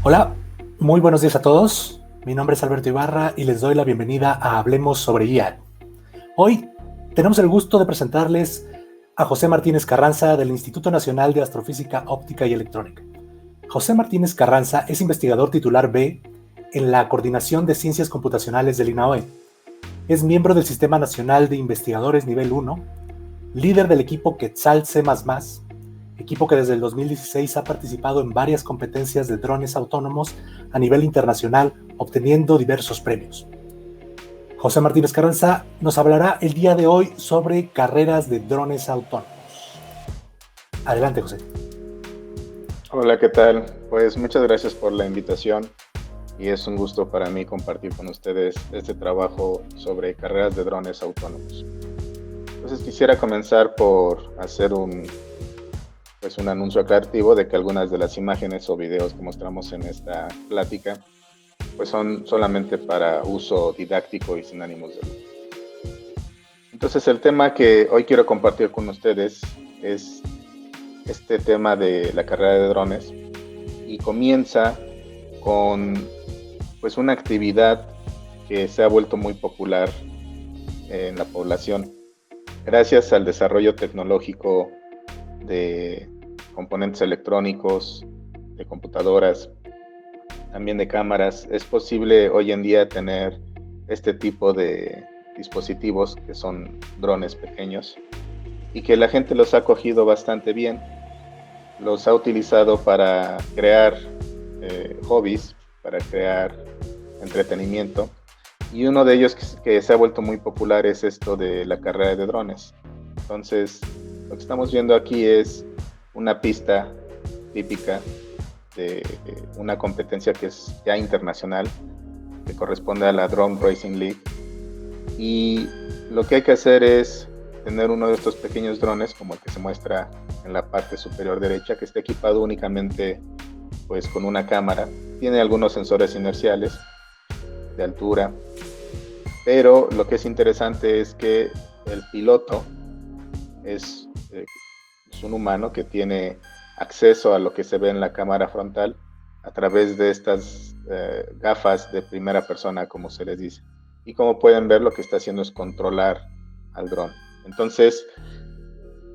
Hola, muy buenos días a todos. Mi nombre es Alberto Ibarra y les doy la bienvenida a Hablemos sobre IA. Hoy tenemos el gusto de presentarles a José Martínez Carranza del Instituto Nacional de Astrofísica Óptica y Electrónica. José Martínez Carranza es investigador titular B en la Coordinación de Ciencias Computacionales del INAOE. Es miembro del Sistema Nacional de Investigadores Nivel 1, líder del equipo Quetzal C++, equipo que desde el 2016 ha participado en varias competencias de drones autónomos a nivel internacional, obteniendo diversos premios. José Martínez Carranza nos hablará el día de hoy sobre carreras de drones autónomos. Adelante, José. Hola, ¿qué tal? Pues muchas gracias por la invitación y es un gusto para mí compartir con ustedes este trabajo sobre carreras de drones autónomos. Entonces quisiera comenzar por hacer un anuncio aclarativo de que algunas de las imágenes o videos que mostramos en esta plática pues son solamente para uso didáctico y sin ánimos de lucro. Entonces el tema que hoy quiero compartir con ustedes es este tema de la carrera de drones y comienza con pues una actividad que se ha vuelto muy popular en la población gracias al desarrollo tecnológico de componentes electrónicos, de computadoras, también de cámaras. Es posible hoy en día tener este tipo de dispositivos que son drones pequeños y que la gente los ha cogido bastante bien. Los ha utilizado para crear hobbies, para crear entretenimiento. Y uno de ellos que se ha vuelto muy popular es esto de la carrera de drones. Entonces, lo que estamos viendo aquí es una pista típica de una competencia que es ya internacional, que corresponde a la Drone Racing League. Y lo que hay que hacer es tener uno de estos pequeños drones, como el que se muestra en la parte superior derecha, que está equipado únicamente pues con una cámara. Tiene algunos sensores inerciales de altura, pero lo que es interesante es que el piloto es un humano que tiene acceso a lo que se ve en la cámara frontal a través de estas gafas de primera persona, como se les dice. Y como pueden ver, lo que está haciendo es controlar al dron. Entonces,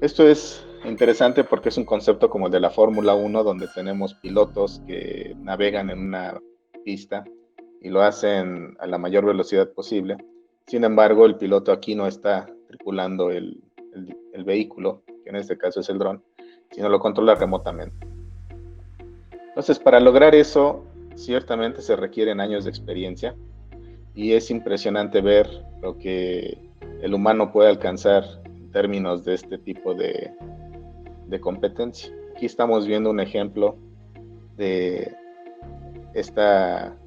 esto es interesante porque es un concepto como el de la Fórmula 1, donde tenemos pilotos que navegan en una pista y lo hacen a la mayor velocidad posible. Sin embargo, el piloto aquí no está tripulando el vehículo, que en este caso es el dron, sino lo controla remotamente. Entonces, para lograr eso, ciertamente se requieren años de experiencia y es impresionante ver lo que el humano puede alcanzar en términos de este tipo de competencia. Aquí estamos viendo un ejemplo de esta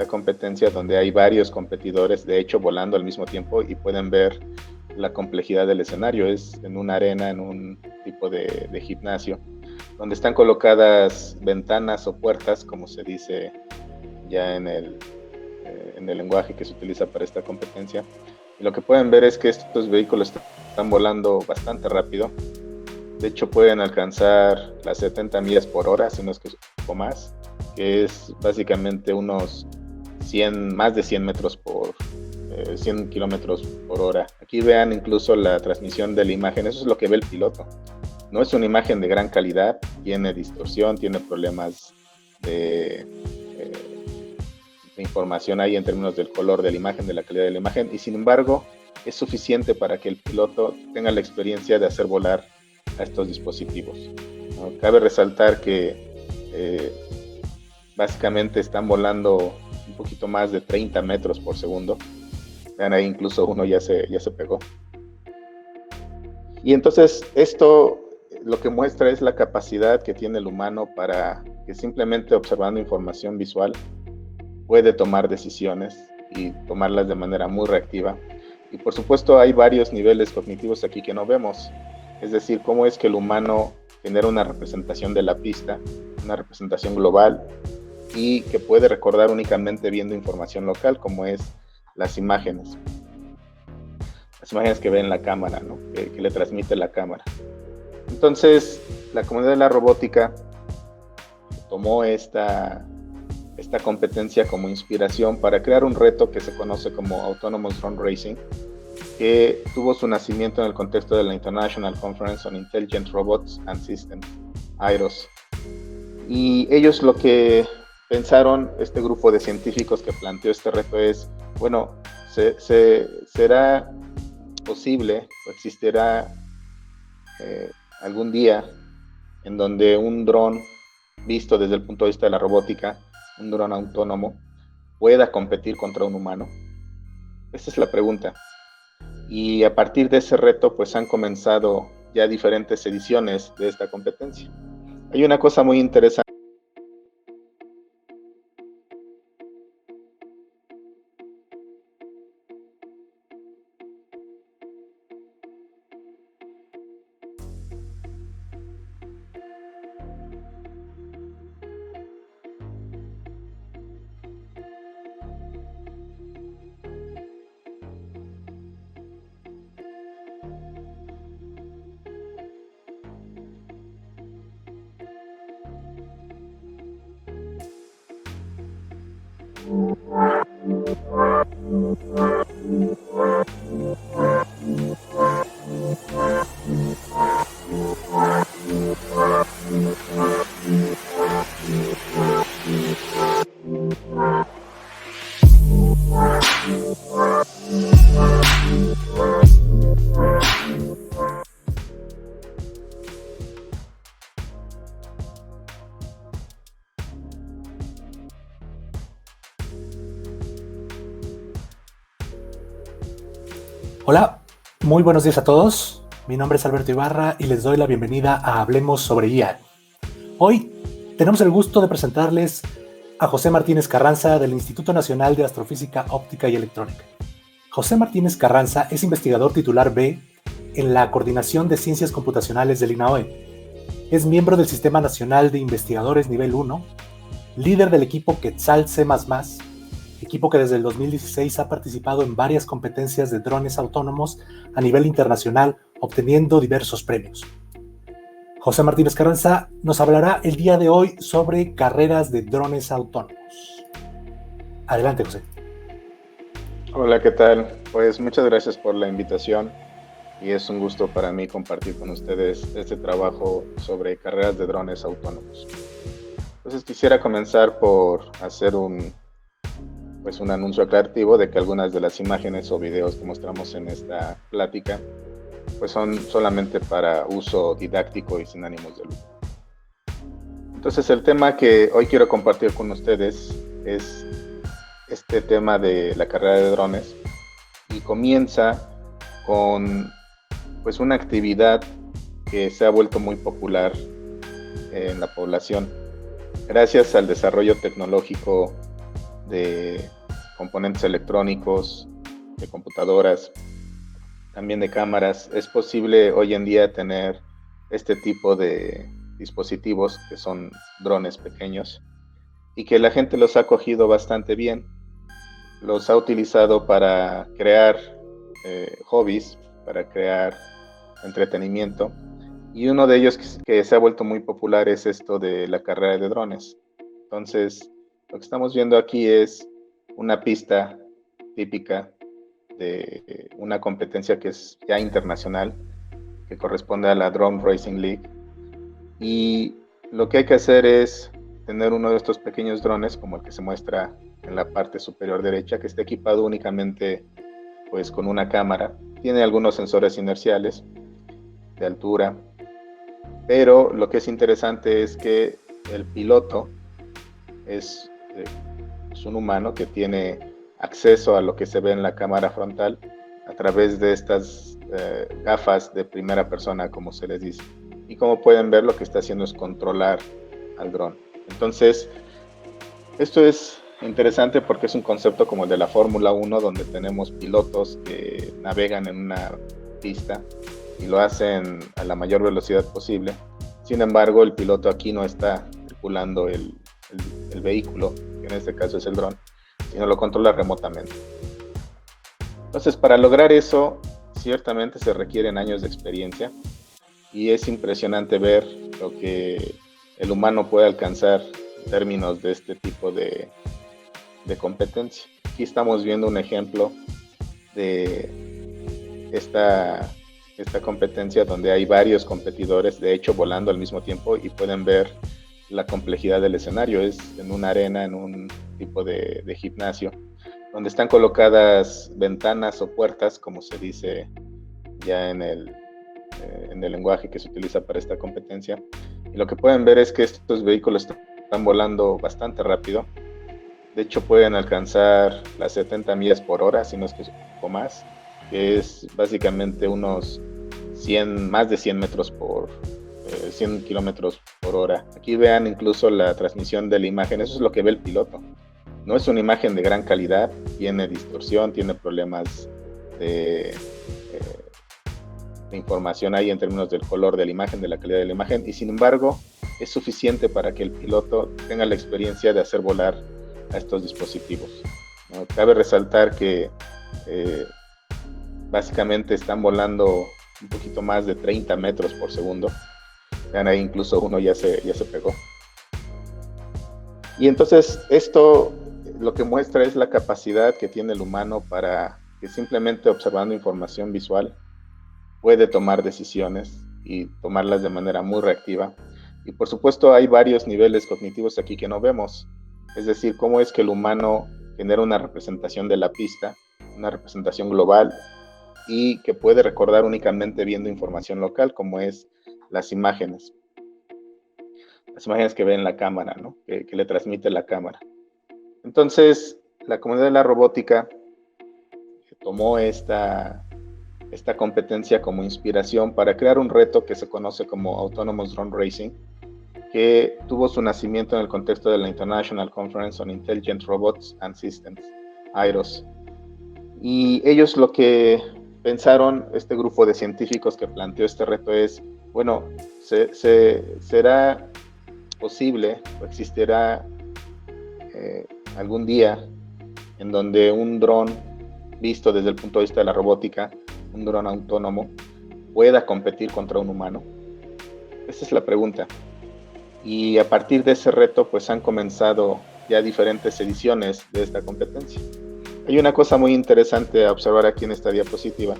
competencia donde hay varios competidores, de hecho, volando al mismo tiempo, y pueden ver la complejidad del escenario. Es en una arena, en un tipo de gimnasio, donde están colocadas ventanas o puertas, como se dice ya en el lenguaje que se utiliza para esta competencia. Y lo que pueden ver es que estos vehículos están volando bastante rápido. De hecho, pueden alcanzar las 70 millas por hora, si no es que un poco más, que es básicamente unos más de 100 metros por 100 kilómetros por hora. Aquí vean incluso la transmisión de la imagen. Eso es lo que ve el piloto. No es una imagen de gran calidad, tiene distorsión, tiene problemas de información ahí en términos del color de la imagen, de la calidad de la imagen, y sin embargo es suficiente para que el piloto tenga la experiencia de hacer volar a estos dispositivos, ¿no? Cabe resaltar que básicamente están volando un poquito más de 30 metros por segundo. Vean ahí, incluso uno ya se pegó. Y entonces esto lo que muestra es la capacidad que tiene el humano para que simplemente observando información visual puede tomar decisiones y tomarlas de manera muy reactiva. Y por supuesto hay varios niveles cognitivos aquí que no vemos, es decir, cómo es que el humano genera una representación de la pista, una representación global y que puede recordar únicamente viendo información local, como es las imágenes que ve en la cámara, ¿no? que le transmite la cámara. Entonces, la comunidad de la robótica tomó esta competencia como inspiración para crear un reto que se conoce como Autonomous Drone Racing, que tuvo su nacimiento en el contexto de la International Conference on Intelligent Robots and Systems, IROS. Y ellos lo que pensaron, este grupo de científicos que planteó este reto es, bueno, ¿será posible o existirá algún día en donde un dron visto desde el punto de vista de la robótica, un dron autónomo, pueda competir contra un humano? Esa es la pregunta. Y a partir de ese reto, pues han comenzado ya diferentes ediciones de esta competencia. Hay una cosa muy interesante. Hola, muy buenos días a todos. Mi nombre es Alberto Ibarra y les doy la bienvenida a Hablemos sobre IA. Hoy tenemos el gusto de presentarles a José Martínez Carranza del Instituto Nacional de Astrofísica Óptica y Electrónica. José Martínez Carranza es investigador titular B en la Coordinación de Ciencias Computacionales del INAOE. Es miembro del Sistema Nacional de Investigadores Nivel 1, líder del equipo Quetzal C++, equipo que desde el 2016 ha participado en varias competencias de drones autónomos a nivel internacional, obteniendo diversos premios. José Martínez Carranza nos hablará el día de hoy sobre carreras de drones autónomos. Adelante, José. Hola, ¿qué tal? Pues muchas gracias por la invitación y es un gusto para mí compartir con ustedes este trabajo sobre carreras de drones autónomos. Entonces quisiera comenzar por hacer un anuncio aclarativo de que algunas de las imágenes o videos que mostramos en esta plática pues son solamente para uso didáctico y sin ánimos de lucro. Entonces el tema que hoy quiero compartir con ustedes es este tema de la carrera de drones y comienza con pues una actividad que se ha vuelto muy popular en la población gracias al desarrollo tecnológico de componentes electrónicos, de computadoras, también de cámaras. Es posible hoy en día tener este tipo de dispositivos que son drones pequeños y que la gente los ha cogido bastante bien. Los ha utilizado para crear hobbies, para crear entretenimiento, y uno de ellos que se ha vuelto muy popular es esto de la carrera de drones. Entonces, lo que estamos viendo aquí es una pista típica de una competencia que es ya internacional, que corresponde a la Drone Racing League. Y lo que hay que hacer es tener uno de estos pequeños drones, como el que se muestra en la parte superior derecha, que está equipado únicamente pues, con una cámara. Tiene algunos sensores inerciales de altura, pero lo que es interesante es que el piloto es un humano que tiene acceso a lo que se ve en la cámara frontal a través de estas gafas de primera persona, como se les dice. y como pueden ver lo que está haciendo es controlar al dron. Entonces, esto es interesante porque es un concepto como el de la Fórmula 1, donde tenemos pilotos que navegan en una pista y lo hacen a la mayor velocidad posible. Sin embargo, el piloto aquí no está tripulando el vehículo, que en este caso es el dron, sino lo controla remotamente. Entonces, para lograr eso, ciertamente se requieren años de experiencia y es impresionante ver lo que el humano puede alcanzar en términos de este tipo de competencia. Aquí estamos viendo un ejemplo de esta competencia donde hay varios competidores, de hecho, volando al mismo tiempo, y pueden ver la complejidad del escenario. Es en una arena, en un tipo de gimnasio, donde están colocadas ventanas o puertas, como se dice ya en el lenguaje que se utiliza para esta competencia. Y lo que pueden ver es que estos vehículos están volando bastante rápido. De hecho, pueden alcanzar las 70 millas por hora, si no es que es un poco más, que es básicamente unos más de 100 metros por 100 kilómetros por hora. Aquí vean incluso la transmisión de la imagen. Eso es lo que ve el piloto. No es una imagen de gran calidad, tiene distorsión, tiene problemas de información ahí en términos del color de la imagen, de la calidad de la imagen, y sin embargo es suficiente para que el piloto tenga la experiencia de hacer volar a estos dispositivos. Cabe resaltar que básicamente están volando un poquito más de 30 metros por segundo. Vean ahí, incluso uno ya se pegó. Y entonces esto lo que muestra es la capacidad que tiene el humano para que simplemente observando información visual puede tomar decisiones y tomarlas de manera muy reactiva. Y por supuesto hay varios niveles cognitivos aquí que no vemos. Es decir, cómo es que el humano genera una representación de la pista, una representación global, y que puede recordar únicamente viendo información local, como es las imágenes que ve en la cámara, ¿no? que le transmite la cámara. Entonces, la comunidad de la robótica tomó esta competencia como inspiración para crear un reto que se conoce como Autonomous Drone Racing, que tuvo su nacimiento en el contexto de la International Conference on Intelligent Robots and Systems, IROS. Y ellos lo que pensaron, este grupo de científicos que planteó este reto es, bueno, ¿será posible o existirá algún día en donde un dron visto desde el punto de vista de la robótica, un dron autónomo, pueda competir contra un humano? Esa es la pregunta. Y a partir de ese reto, pues han comenzado ya diferentes ediciones de esta competencia. Hay una cosa muy interesante a observar aquí en esta diapositiva.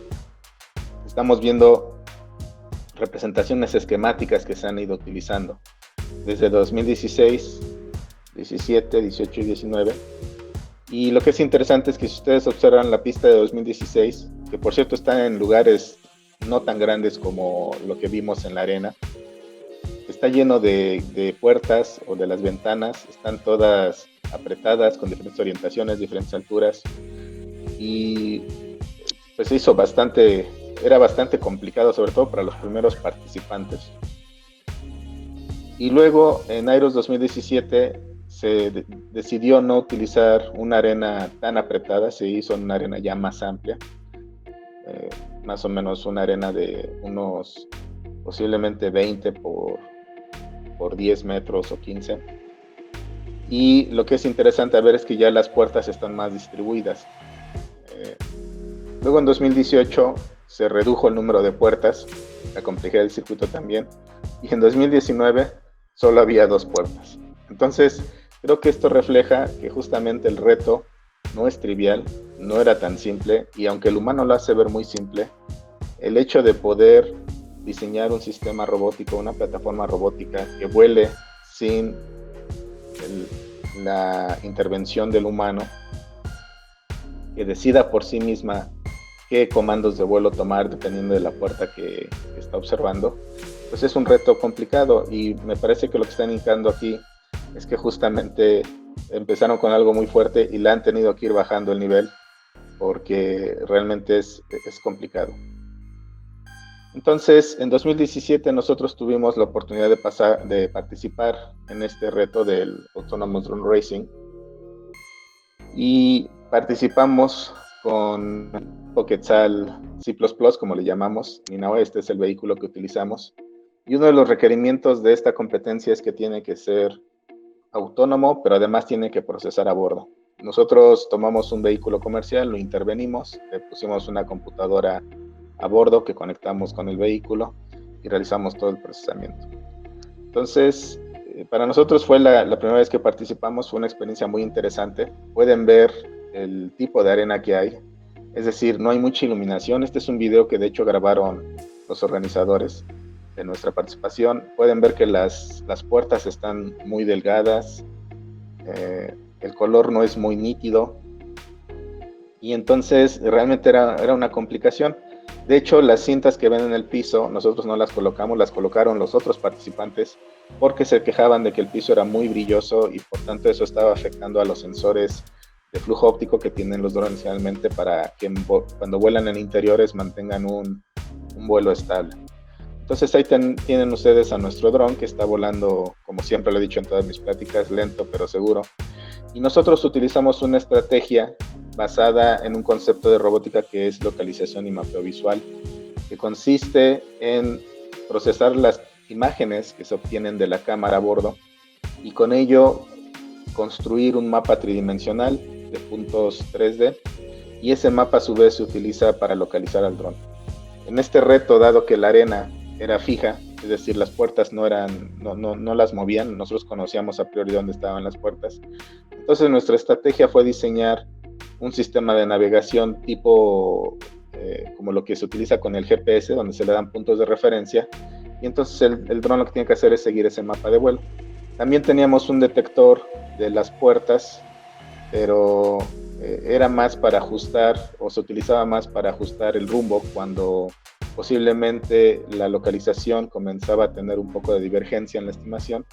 Estamos viendo representaciones esquemáticas que se han ido utilizando desde 2016, 17, 18 y 19. Y lo que es interesante es que si ustedes observan la pista de 2016, que por cierto está en lugares no tan grandes como lo que vimos en la arena, está lleno de puertas o de las ventanas, están todas apretadas con diferentes orientaciones, diferentes alturas, y pues era bastante complicado, sobre todo para los primeros participantes. Y luego en IROS 2017 se decidió no utilizar una arena tan apretada, se hizo una arena ya más amplia, más o menos una arena de unos posiblemente 20 por 10 metros o 15. Y lo que es interesante a ver es que ya las puertas están más distribuidas. Luego en 2018 se redujo el número de puertas, la complejidad del circuito también, y en 2019 solo había 2 puertas. Entonces creo que esto refleja que justamente el reto no es trivial, no era tan simple, y aunque el humano lo hace ver muy simple, el hecho de poder diseñar un sistema robótico, una plataforma robótica que vuele sin la intervención del humano, que decida por sí misma qué comandos de vuelo tomar dependiendo de la puerta que está observando, pues es un reto complicado, y me parece que lo que están indicando aquí es que justamente empezaron con algo muy fuerte y la han tenido que ir bajando el nivel porque realmente es complicado. Entonces, en 2017 nosotros tuvimos la oportunidad de participar en este reto del Autonomous Drone Racing y participamos con Quetzal C++, como le llamamos, Ninao. Este es el vehículo que utilizamos. Y uno de los requerimientos de esta competencia es que tiene que ser autónomo, pero además tiene que procesar a bordo. Nosotros tomamos un vehículo comercial, lo intervenimos, le pusimos una computadora a bordo que conectamos con el vehículo y realizamos todo el procesamiento. Entonces, para nosotros fue la primera vez que participamos, fue una experiencia muy interesante. Pueden ver el tipo de arena que hay, es decir, no hay mucha iluminación. Este es un video que de hecho grabaron los organizadores de nuestra participación. Pueden ver que las puertas están muy delgadas, el color no es muy nítido y entonces realmente era una complicación. De hecho, las cintas que ven en el piso, nosotros no las colocamos, las colocaron los otros participantes porque se quejaban de que el piso era muy brilloso y por tanto eso estaba afectando a los sensores de flujo óptico que tienen los drones realmente para que cuando vuelan en interiores mantengan un vuelo estable. Entonces ahí tienen ustedes a nuestro dron que está volando, como siempre lo he dicho en todas mis pláticas, lento pero seguro. Y nosotros utilizamos una estrategia basada en un concepto de robótica que es localización y mapeo visual, que consiste en procesar las imágenes que se obtienen de la cámara a bordo y con ello construir un mapa tridimensional de puntos 3D y ese mapa a su vez se utiliza para localizar al dron. En este reto, dado que la arena era fija, es decir, las puertas no las movían, nosotros conocíamos a priori dónde estaban las puertas. Entonces nuestra estrategia fue diseñar un sistema de navegación tipo como lo que se utiliza con el GPS, donde se le dan puntos de referencia, y entonces el dron lo que tiene que hacer es seguir ese mapa de vuelo. También teníamos un detector de las puertas, pero era más para ajustar, o se utilizaba más para ajustar el rumbo cuando posiblemente la localización comenzaba a tener un poco de divergencia en la estimación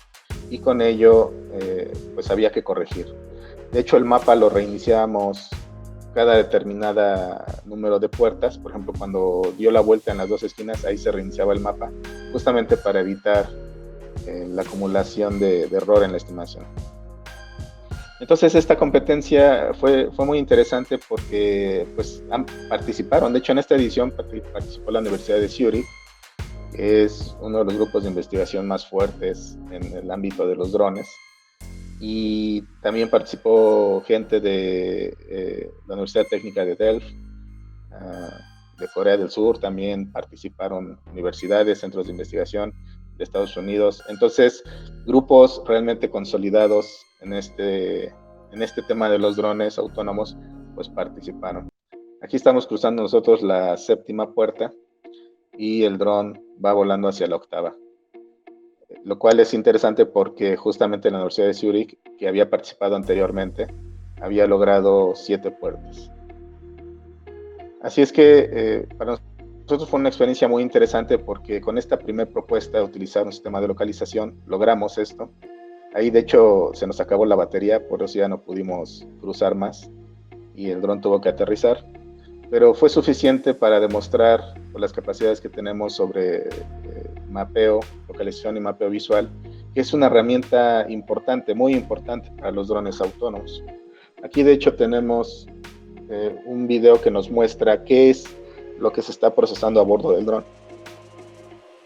y con ello pues había que corregir. De hecho, el mapa lo reiniciábamos cada determinada número de puertas. Por ejemplo, cuando dio la vuelta en las dos esquinas, ahí se reiniciaba el mapa, justamente para evitar la acumulación de error en la estimación. Entonces esta competencia fue muy interesante porque pues participaron, de hecho en esta edición participó la Universidad de Zurich, que es uno de los grupos de investigación más fuertes en el ámbito de los drones, y también participó gente de la Universidad Técnica de Delft, de Corea del Sur, también participaron universidades, centros de investigación de Estados Unidos. Entonces, grupos realmente consolidados en este tema de los drones autónomos, pues participaron. Aquí estamos cruzando nosotros la 7ª puerta y el dron va volando hacia la 8ª. Lo cual es interesante porque justamente la Universidad de Zurich, que había participado anteriormente, había logrado 7 puertas. Así es que para nosotros fue una experiencia muy interesante porque con esta primera propuesta de utilizar un sistema de localización logramos esto. Ahí de hecho se nos acabó la batería, por eso ya no pudimos cruzar más y el dron tuvo que aterrizar, pero fue suficiente para demostrar las capacidades que tenemos sobre mapeo, localización y mapeo visual, que es una herramienta importante, muy importante para los drones autónomos. Aquí de hecho tenemos un video que nos muestra qué es lo que se está procesando a bordo del dron.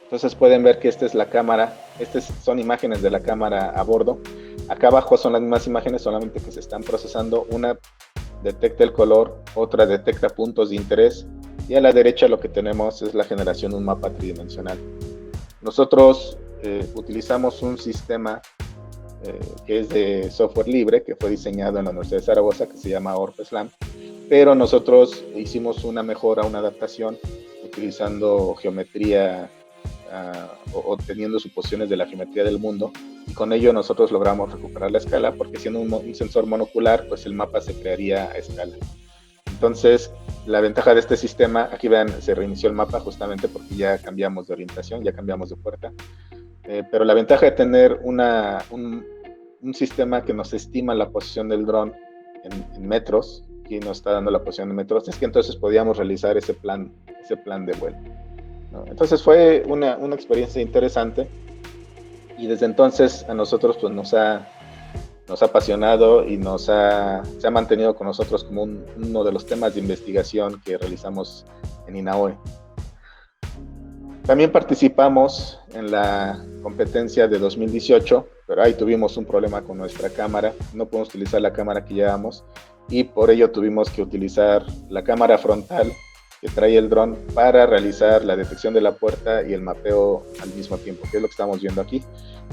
Entonces pueden ver que esta es la cámara, estas son imágenes de la cámara a bordo. Acá abajo son las mismas imágenes, solamente que se están procesando. Una detecta el color, otra detecta puntos de interés, y a la derecha lo que tenemos es la generación de un mapa tridimensional. Nosotros utilizamos un sistema que es de software libre, que fue diseñado en la Universidad de Zaragoza, que se llama ORP-SLAM, pero nosotros hicimos una mejora, una adaptación, utilizando geometría o teniendo suposiciones de la geometría del mundo, y con ello nosotros logramos recuperar la escala, porque siendo un sensor monocular, pues el mapa se crearía a escala. Entonces, la ventaja de este sistema, aquí vean, se reinició el mapa justamente porque ya cambiamos de orientación, ya cambiamos de puerta, pero la ventaja de tener un sistema que nos estima la posición del dron en metros, y nos está dando la posición en metros, es que entonces podíamos realizar ese plan de vuelo. ¿no? Entonces fue una experiencia interesante y desde entonces a nosotros pues nos ha apasionado y se ha mantenido con nosotros como uno de los temas de investigación que realizamos en INAOE. También participamos en la competencia de 2018, pero ahí tuvimos un problema con nuestra cámara, no pudimos utilizar la cámara que llevábamos y por ello tuvimos que utilizar la cámara frontal que trae el dron para realizar la detección de la puerta y el mapeo al mismo tiempo, que es lo que estamos viendo aquí.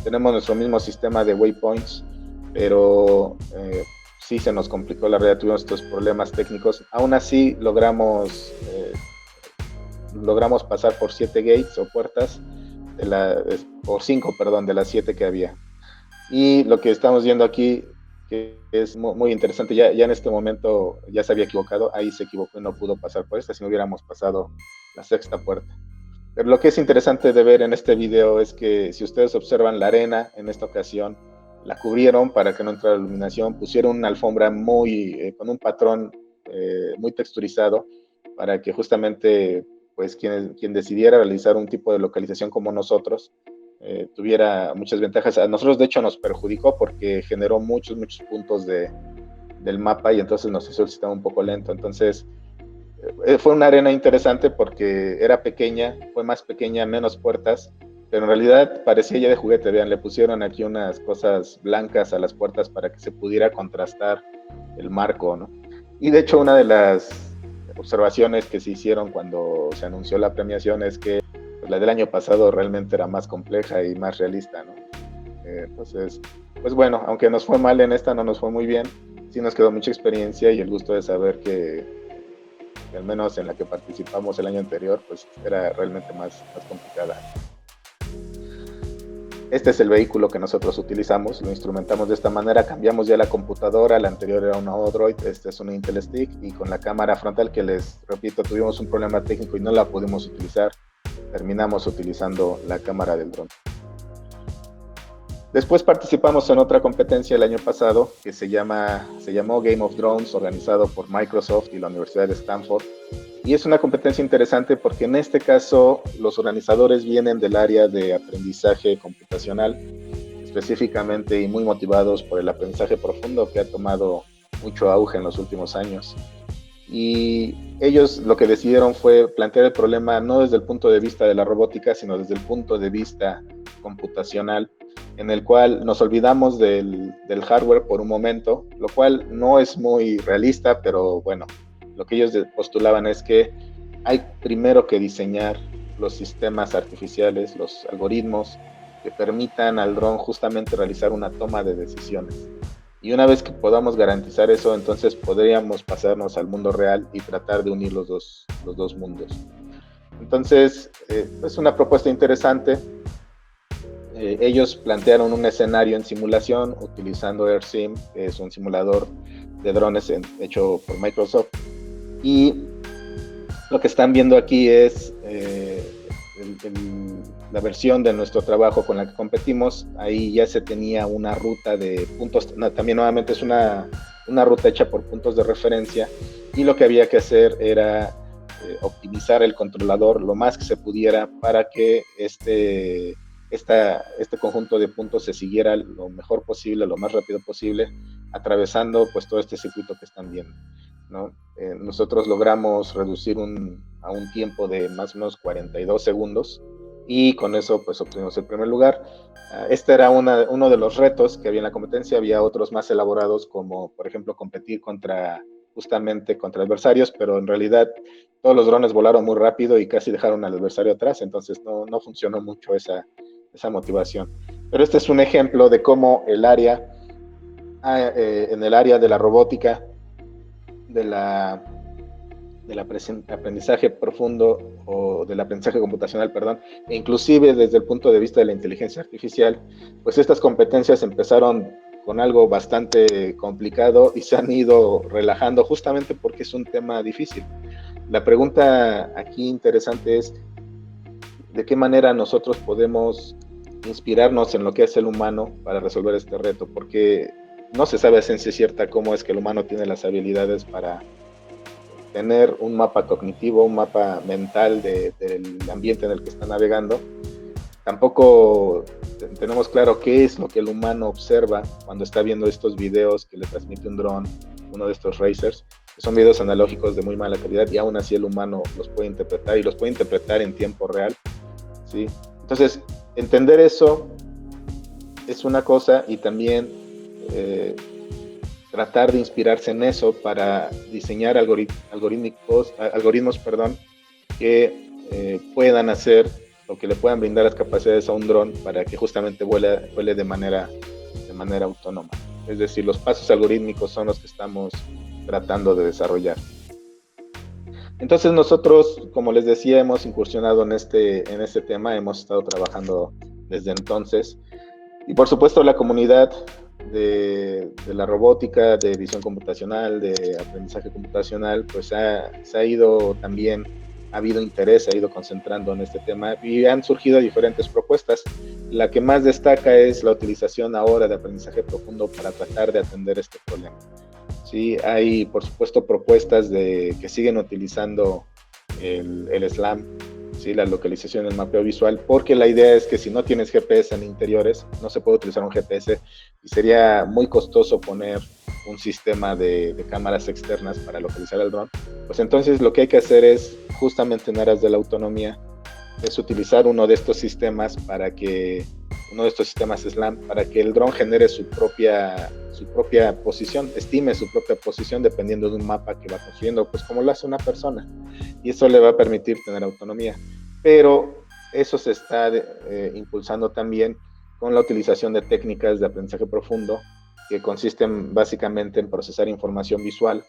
Tenemos nuestro mismo sistema de waypoints, pero sí se nos complicó la realidad, tuvimos estos problemas técnicos. Aún así logramos pasar por 7 gates o puertas, por 5, perdón, de las 7 que había. Y lo que estamos viendo aquí, que es muy interesante, ya en este momento ya se había equivocado, ahí se equivocó y no pudo pasar por esta, si no hubiéramos pasado la 6ª puerta. Pero lo que es interesante de ver en este video es que si ustedes observan la arena, en esta ocasión la cubrieron para que no entrara iluminación, pusieron una alfombra con un patrón muy texturizado para que justamente pues quien decidiera realizar un tipo de localización como nosotros tuviera muchas ventajas. A nosotros de hecho nos perjudicó porque generó muchos puntos del mapa y entonces nos hizo el sistema un poco lento. Entonces fue una arena interesante porque era pequeña, fue más pequeña, menos puertas, pero en realidad parecía ya de juguete. Vean, le pusieron aquí unas cosas blancas a las puertas para que se pudiera contrastar el marco, ¿no? Y de hecho una de las observaciones que se hicieron cuando se anunció la premiación es que pues, la del año pasado realmente era más compleja y más realista, ¿no? Entonces, pues bueno, aunque nos fue mal en esta, no nos fue muy bien, sí nos quedó mucha experiencia y el gusto de saber que al menos en la que participamos el año anterior, pues era realmente más complicada. Este es el vehículo que nosotros utilizamos, lo instrumentamos de esta manera, cambiamos ya la computadora, la anterior era una Odroid, este es una Intel Stick, y con la cámara frontal, que les repito, tuvimos un problema técnico y no la pudimos utilizar, terminamos utilizando la cámara del dron. Después participamos en otra competencia el año pasado que se llamó Game of Drones, organizado por Microsoft y la Universidad de Stanford. Y es una competencia interesante porque en este caso los organizadores vienen del área de aprendizaje computacional, específicamente y muy motivados por el aprendizaje profundo que ha tomado mucho auge en los últimos años. Y ellos lo que decidieron fue plantear el problema no desde el punto de vista de la robótica, sino desde el punto de vista computacional, en el cual nos olvidamos del hardware por un momento, lo cual no es muy realista, pero bueno, lo que ellos postulaban es que hay primero que diseñar los sistemas artificiales, los algoritmos que permitan al dron justamente realizar una toma de decisiones. Y una vez que podamos garantizar eso, entonces podríamos pasarnos al mundo real y tratar de unir los dos mundos. Entonces, es una propuesta interesante. Ellos plantearon un escenario en simulación utilizando AirSim, que es un simulador de drones hecho por Microsoft. Y lo que están viendo aquí es la versión de nuestro trabajo con la que competimos. Ahí ya se tenía una ruta de puntos, también nuevamente es una ruta hecha por puntos de referencia, y lo que había que hacer era optimizar el controlador lo más que se pudiera para que este conjunto de puntos se siguiera lo mejor posible, lo más rápido posible, atravesando pues todo este circuito que están viendo, ¿no? Nosotros logramos reducir a un tiempo de más o menos 42 segundos y con eso pues obtuvimos el primer lugar. Este era uno de los retos que había en la competencia. Había otros más elaborados, como por ejemplo competir justamente contra adversarios, pero en realidad todos los drones volaron muy rápido y casi dejaron al adversario atrás, entonces no funcionó mucho esa motivación. Pero este es un ejemplo de cómo en el área de la robótica, del aprendizaje profundo o del aprendizaje computacional, perdón, e inclusive desde el punto de vista de la inteligencia artificial, pues estas competencias empezaron con algo bastante complicado y se han ido relajando justamente porque es un tema difícil. La pregunta aquí interesante es: ¿de qué manera nosotros podemos inspirarnos en lo que hace el humano para resolver este reto? Porque no se sabe a ciencia cierta cómo es que el humano tiene las habilidades para tener un mapa cognitivo, un mapa mental del ambiente en el que está navegando. Tampoco tenemos claro qué es lo que el humano observa cuando está viendo estos videos que le transmite un dron, uno de estos racers, que son videos analógicos de muy mala calidad, y aún así el humano los puede interpretar, y los puede interpretar en tiempo real, ¿sí? Entonces, entender eso es una cosa, y también tratar de inspirarse en eso para diseñar algoritmos que puedan hacer o que le puedan brindar las capacidades a un dron para que justamente vuele de manera autónoma. Es decir, los pasos algorítmicos son los que estamos tratando de desarrollar. Entonces nosotros, como les decía, hemos incursionado en este tema, hemos estado trabajando desde entonces, y por supuesto la comunidad de la robótica, de visión computacional, de aprendizaje computacional, pues se ha ido también, ha habido interés, se ha ido concentrando en este tema, y han surgido diferentes propuestas. La que más destaca es la utilización ahora de aprendizaje profundo para tratar de atender este problema. Sí, hay por supuesto propuestas que siguen utilizando el SLAM, ¿sí? La localización del mapeo visual, porque la idea es que si no tienes GPS en interiores, no se puede utilizar un GPS, y sería muy costoso poner un sistema de cámaras externas para localizar el dron. Pues entonces lo que hay que hacer es, justamente en aras de la autonomía, es utilizar uno de estos sistemas SLAM, para que el dron genere su propia posición, estime su propia posición dependiendo de un mapa que va construyendo, pues como lo hace una persona, y eso le va a permitir tener autonomía. Pero eso se está impulsando también con la utilización de técnicas de aprendizaje profundo, que consisten básicamente en procesar información visual.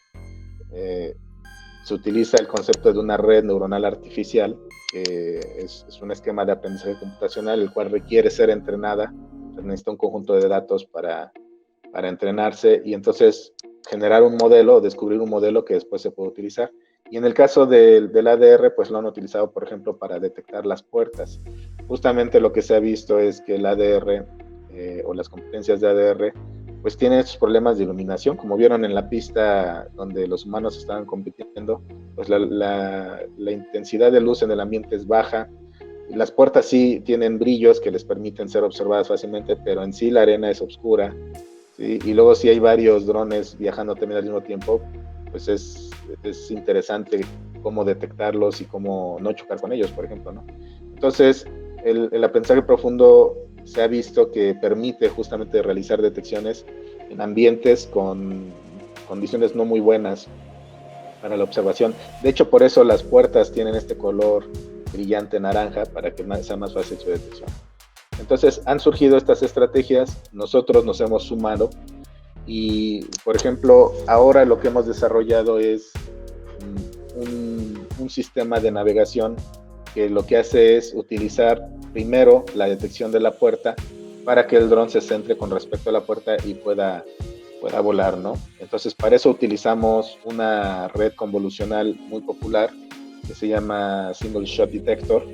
Se utiliza el concepto de una red neuronal artificial, que es un esquema de aprendizaje computacional, el cual requiere ser entrenada. Se necesita un conjunto de datos para entrenarse, y entonces generar un modelo, descubrir un modelo que después se puede utilizar. Y en el caso del ADR, pues lo han utilizado, por ejemplo, para detectar las puertas. Justamente lo que se ha visto es que el ADR o las competencias de ADR pues tienen estos problemas de iluminación. Como vieron en la pista donde los humanos estaban compitiendo, pues la intensidad de luz en el ambiente es baja. Las puertas sí tienen brillos que les permiten ser observadas fácilmente, pero en sí la arena es oscura, ¿sí? Y luego si hay varios drones viajando también al mismo tiempo, pues es interesante cómo detectarlos y cómo no chocar con ellos, por ejemplo, ¿no? Entonces, el aprendizaje profundo se ha visto que permite justamente realizar detecciones en ambientes con condiciones no muy buenas para la observación. De hecho, por eso las puertas tienen este color brillante naranja, para que sea más fácil su detección. Entonces, han surgido estas estrategias, nosotros nos hemos sumado, y, por ejemplo, ahora lo que hemos desarrollado es un sistema de navegación que lo que hace es utilizar primero la detección de la puerta para que el dron se centre con respecto a la puerta y pueda volar, ¿no? Entonces, para eso utilizamos una red convolucional muy popular que se llama Single Shot Detector,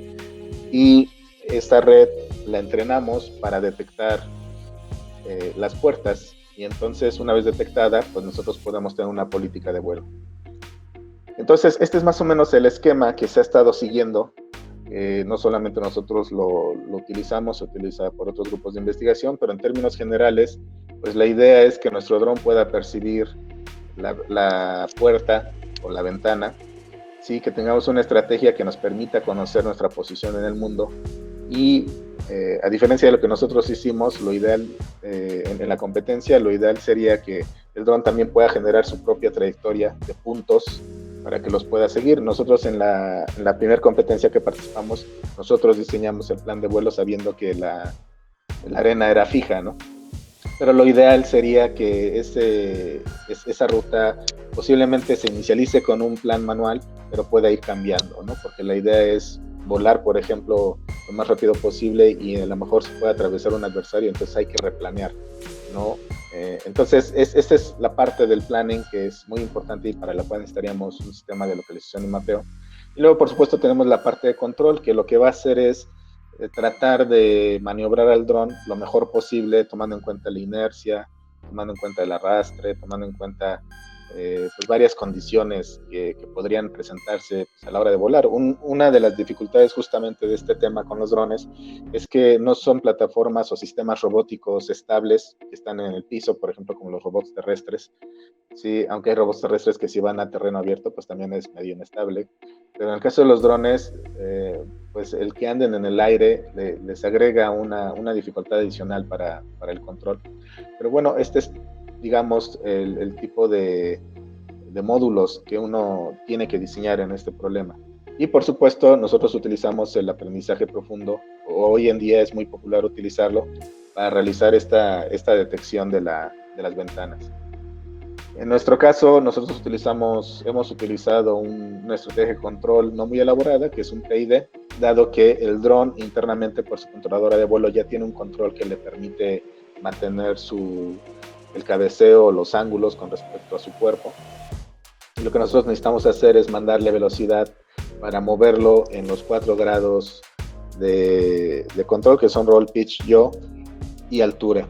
y esta red la entrenamos para detectar las puertas, y entonces una vez detectada, pues nosotros podemos tener una política de vuelo. Entonces, este es más o menos el esquema que se ha estado siguiendo. No solamente nosotros lo utilizamos, se utiliza por otros grupos de investigación, pero en términos generales, pues la idea es que nuestro dron pueda percibir la puerta o la ventana, ¿sí? Que tengamos una estrategia que nos permita conocer nuestra posición en el mundo, y a diferencia de lo que nosotros hicimos, lo ideal en la competencia, lo ideal sería que el dron también pueda generar su propia trayectoria de puntos para que los pueda seguir. Nosotros en la primera competencia que participamos, nosotros diseñamos el plan de vuelo sabiendo que la arena era fija, ¿no? Pero lo ideal sería que esa ruta posiblemente se inicialice con un plan manual, pero pueda ir cambiando, ¿no? Porque la idea es volar, por ejemplo, lo más rápido posible, y a lo mejor se puede atravesar un adversario, entonces hay que replanear, ¿no? Entonces, esta es la parte del planning que es muy importante, y para la cual necesitaríamos un sistema de localización y mapeo. Y luego, por supuesto, tenemos la parte de control, que lo que va a hacer es tratar de maniobrar al dron lo mejor posible, tomando en cuenta la inercia, tomando en cuenta el arrastre, tomando en cuenta pues varias condiciones que podrían presentarse pues, a la hora de volar. Una de las dificultades justamente de este tema con los drones es que no son plataformas o sistemas robóticos estables que están en el piso, por ejemplo, como los robots terrestres. Sí, aunque hay robots terrestres que si van a terreno abierto, pues también es medio inestable. Pero en el caso de los drones, pues el que anden en el aire les agrega una dificultad adicional para el control. Pero bueno, este es, digamos, el tipo de módulos que uno tiene que diseñar en este problema. Y por supuesto, nosotros utilizamos el aprendizaje profundo. Hoy en día es muy popular utilizarlo para realizar esta detección de las ventanas. En nuestro caso, nosotros hemos utilizado una estrategia de control no muy elaborada, que es un PID, dado que el dron internamente por su controladora de vuelo ya tiene un control que le permite mantener el cabeceo, los ángulos con respecto a su cuerpo. Y lo que nosotros necesitamos hacer es mandarle velocidad para moverlo en los 4 grados de control, que son roll, pitch, yaw y altura.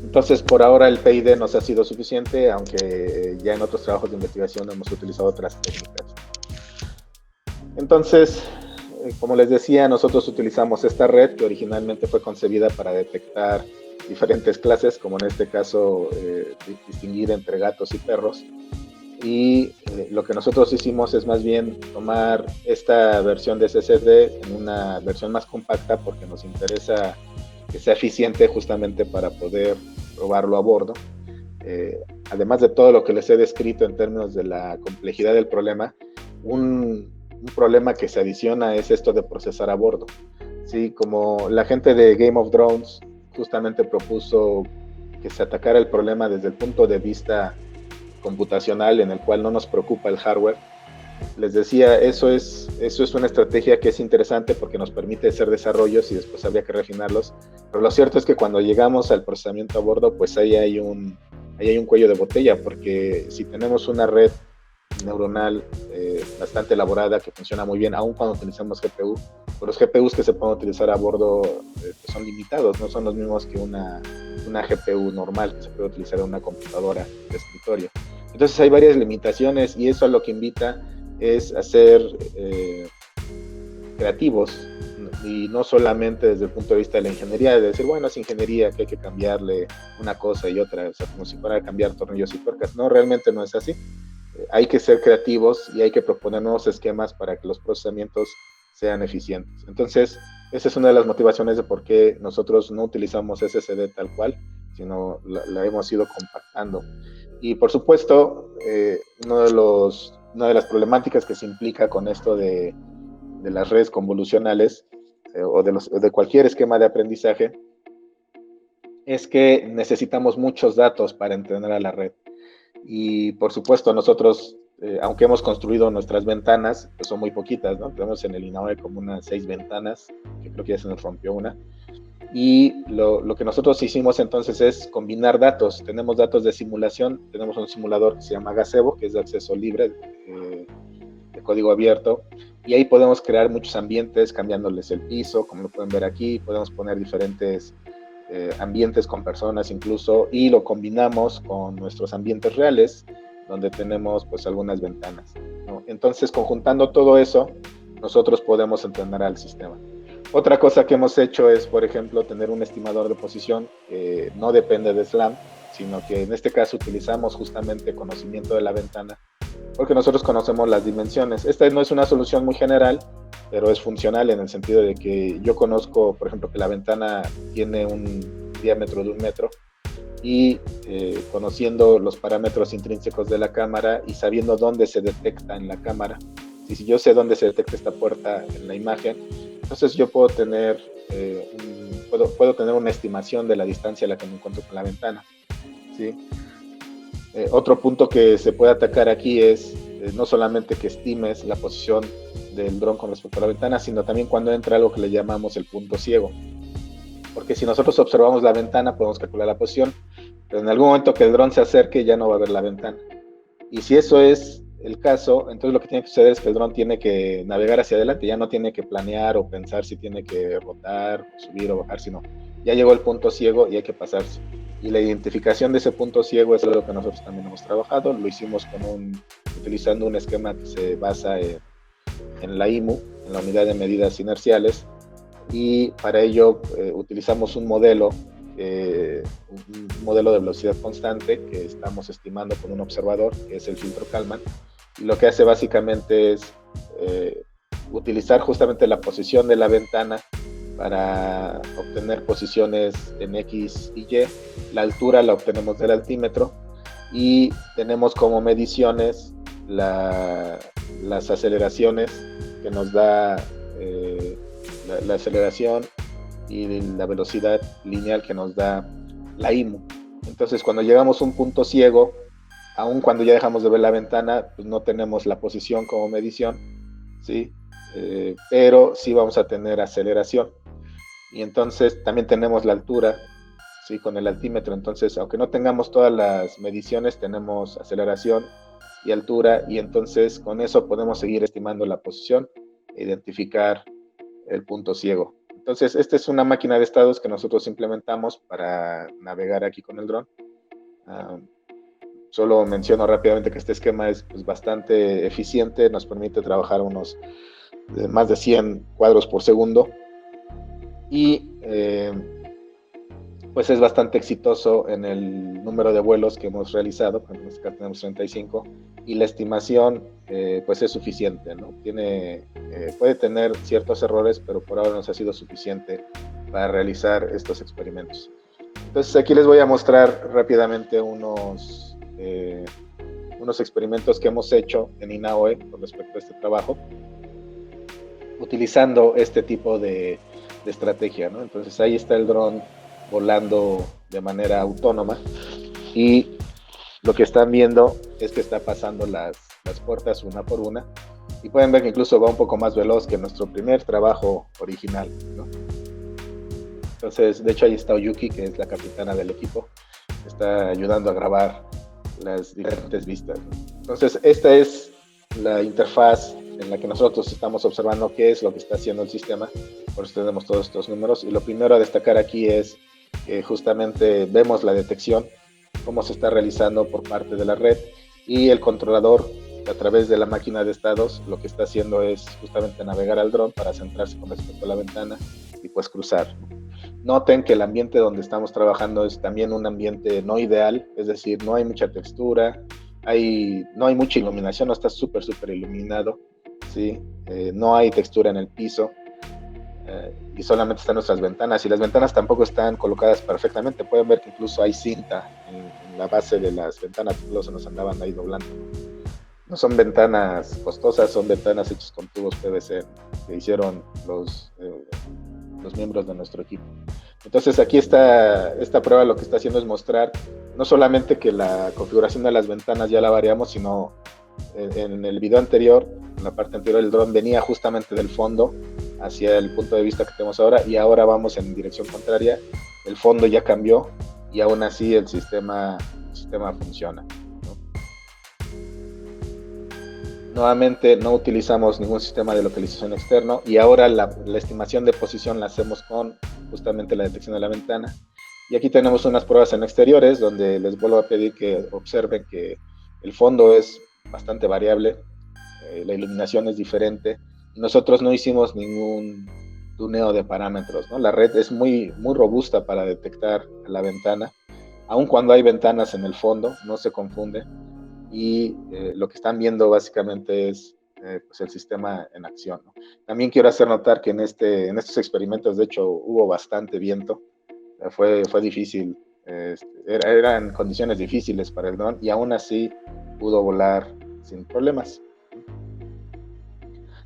Entonces, por ahora el PID nos ha sido suficiente, aunque ya en otros trabajos de investigación hemos utilizado otras técnicas. Entonces, como les decía, nosotros utilizamos esta red que originalmente fue concebida para detectar diferentes clases, como en este caso distinguir entre gatos y perros. Y lo que nosotros hicimos es más bien tomar esta versión de SSD en una versión más compacta porque nos interesa que sea eficiente justamente para poder probarlo a bordo. Además de todo lo que les he descrito en términos de la complejidad del problema, un problema que se adiciona es esto de procesar a bordo. Sí, como la gente de Game of Thrones justamente propuso que se atacara el problema desde el punto de vista computacional, en el cual no nos preocupa el hardware. Les decía, eso es una estrategia que es interesante porque nos permite hacer desarrollos y después habría que refinarlos, pero lo cierto es que cuando llegamos al procesamiento a bordo, pues ahí hay un cuello de botella, porque si tenemos una red neuronal bastante elaborada que funciona muy bien, aun cuando utilizamos GPU, pues los GPUs que se pueden utilizar a bordo son limitados, no son los mismos que una GPU normal que se puede utilizar en una computadora de escritorio. Entonces hay varias limitaciones y eso a lo que invita es a ser creativos y no solamente desde el punto de vista de la ingeniería, de decir, bueno, es ingeniería que hay que cambiarle una cosa y otra, o sea, como si fuera a cambiar tornillos y tuercas. No, realmente no es así. Hay que ser creativos y hay que proponer nuevos esquemas para que los procesamientos sean eficientes. Entonces, esa es una de las motivaciones de por qué nosotros no utilizamos SSD tal cual, sino la hemos ido compactando. Y por supuesto, una de las problemáticas que se implica con esto de las redes convolucionales o de cualquier esquema de aprendizaje es que necesitamos muchos datos para entrenar a la red. Y por supuesto nosotros, aunque hemos construido nuestras ventanas, pues son muy poquitas, ¿no? Tenemos en el INAOE como unas 6 ventanas, que creo que ya se nos rompió una. Y lo que nosotros hicimos entonces es combinar datos. Tenemos datos de simulación, tenemos un simulador que se llama Gazebo, que es de acceso libre, de código abierto, y ahí podemos crear muchos ambientes cambiándoles el piso, como lo pueden ver aquí, podemos poner diferentes ambientes con personas incluso, y lo combinamos con nuestros ambientes reales, donde tenemos pues algunas ventanas, ¿no? Entonces, conjuntando todo eso, nosotros podemos entrenar al sistema. Otra cosa que hemos hecho es, por ejemplo, tener un estimador de posición que no depende de SLAM, sino que en este caso utilizamos justamente conocimiento de la ventana, porque nosotros conocemos las dimensiones. Esta no es una solución muy general, pero es funcional en el sentido de que yo conozco, por ejemplo, que la ventana tiene un diámetro de 1 metro y conociendo los parámetros intrínsecos de la cámara y sabiendo dónde se detecta en la cámara. Y si yo sé dónde se detecta esta puerta en la imagen, entonces yo puedo tener, puedo tener una estimación de la distancia a la que me encuentro con la ventana, ¿sí? Otro punto que se puede atacar aquí es no solamente que estimes la posición del dron con respecto a la ventana, sino también cuando entra algo que le llamamos el punto ciego. Porque si nosotros observamos la ventana, podemos calcular la posición, pero en algún momento que el dron se acerque, ya no va a ver la ventana. Y si eso es el caso, entonces lo que tiene que suceder es que el dron tiene que navegar hacia adelante, ya no tiene que planear o pensar si tiene que rotar, subir o bajar, sino ya llegó el punto ciego y hay que pasarse. Y la identificación de ese punto ciego es algo que nosotros también hemos trabajado. Lo hicimos utilizando un esquema que se basa en la IMU, en la unidad de medidas inerciales, y para ello utilizamos un modelo de velocidad constante que estamos estimando con un observador, que es el filtro Kalman, y lo que hace básicamente es utilizar justamente la posición de la ventana para obtener posiciones en X y Y. La altura la obtenemos del altímetro y tenemos como mediciones las aceleraciones que nos da la aceleración y la velocidad lineal que nos da la IMU. Entonces, cuando llegamos a un punto ciego, aun cuando ya dejamos de ver la ventana, pues no tenemos la posición como medición, ¿sí? Pero sí vamos a tener aceleración. Y entonces también tenemos la altura, ¿sí? Con el altímetro. Entonces, aunque no tengamos todas las mediciones, tenemos aceleración y altura, y entonces con eso podemos seguir estimando la posición e identificar el punto ciego. Entonces, esta es una máquina de estados que nosotros implementamos para navegar aquí con el dron. Solo menciono rápidamente que este esquema es pues, bastante eficiente, nos permite trabajar más de 100 cuadros por segundo, y pues es bastante exitoso en el número de vuelos que hemos realizado. En este caso tenemos 35, y la estimación pues es suficiente, ¿no? Puede tener ciertos errores, pero por ahora nos ha sido suficiente para realizar estos experimentos. Entonces aquí les voy a mostrar rápidamente unos experimentos que hemos hecho en INAOE con respecto a este trabajo, utilizando este tipo de estrategia, ¿no? Entonces ahí está el dron volando de manera autónoma, y lo que están viendo es que está pasando las puertas una por una, y pueden ver que incluso va un poco más veloz que nuestro primer trabajo original, ¿no? Entonces, de hecho ahí está Oyuki, que es la capitana del equipo, está ayudando a grabar las diferentes vistas, ¿no? Entonces esta es la interfaz en la que nosotros estamos observando qué es lo que está haciendo el sistema. Por eso tenemos todos estos números, y lo primero a destacar aquí es que justamente vemos la detección, cómo se está realizando por parte de la red, y el controlador a través de la máquina de estados lo que está haciendo es justamente navegar al dron para centrarse con respecto a la ventana y pues cruzar. Noten que el ambiente donde estamos trabajando es también un ambiente no ideal, es decir, no hay mucha textura, no hay mucha iluminación, no está súper iluminado, ¿sí? No hay textura en el piso, y solamente están nuestras ventanas, y las ventanas tampoco están colocadas perfectamente. Pueden ver que incluso hay cinta en la base de las ventanas, incluso nos andaban ahí doblando. No son ventanas costosas, son ventanas hechas con tubos PVC que hicieron los miembros de nuestro equipo. Entonces aquí esta prueba lo que está haciendo es mostrar no solamente que la configuración de las ventanas ya la variamos, sino en el video anterior, en la parte anterior, el dron venía justamente del fondo hacia el punto de vista que tenemos ahora, y ahora vamos en dirección contraria. El fondo ya cambió y aún así el sistema funciona, ¿no? Nuevamente no utilizamos ningún sistema de localización externo, y ahora la estimación de posición la hacemos con justamente la detección de la ventana. Y aquí tenemos unas pruebas en exteriores donde les vuelvo a pedir que observen que el fondo es bastante variable, la iluminación es diferente. Nosotros no hicimos ningún tuneo de parámetros, ¿no? La red es muy robusta para detectar la ventana, aun cuando hay ventanas en el fondo, no se confunde, y lo que están viendo básicamente es pues el sistema en acción, ¿no? También quiero hacer notar que en estos experimentos, de hecho, hubo bastante viento. Fue difícil, eran condiciones difíciles para el dron, y aún así pudo volar sin problemas.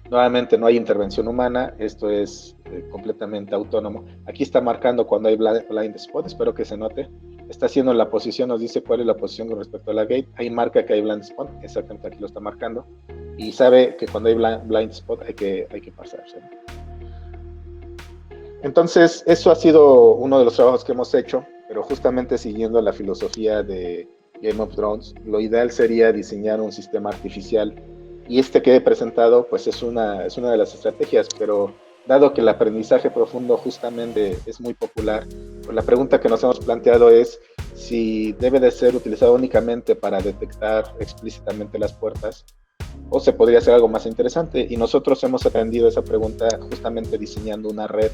Nuevamente no hay intervención humana, esto es completamente autónomo. Aquí está marcando cuando hay blind spot, espero que se note. Está haciendo la posición, nos dice cuál es la posición con respecto a la gate. Ahí marca que hay blind spot, exactamente aquí lo está marcando. Y sabe que cuando hay blind spot hay que pasarse, ¿no? Entonces, eso ha sido uno de los trabajos que hemos hecho, pero justamente siguiendo la filosofía de Game of Drones, lo ideal sería diseñar un sistema artificial, y este que he presentado pues es una de las estrategias, pero dado que el aprendizaje profundo justamente es muy popular, pues la pregunta que nos hemos planteado es si debe de ser utilizado únicamente para detectar explícitamente las puertas o se podría hacer algo más interesante. Y nosotros hemos atendido esa pregunta justamente diseñando una red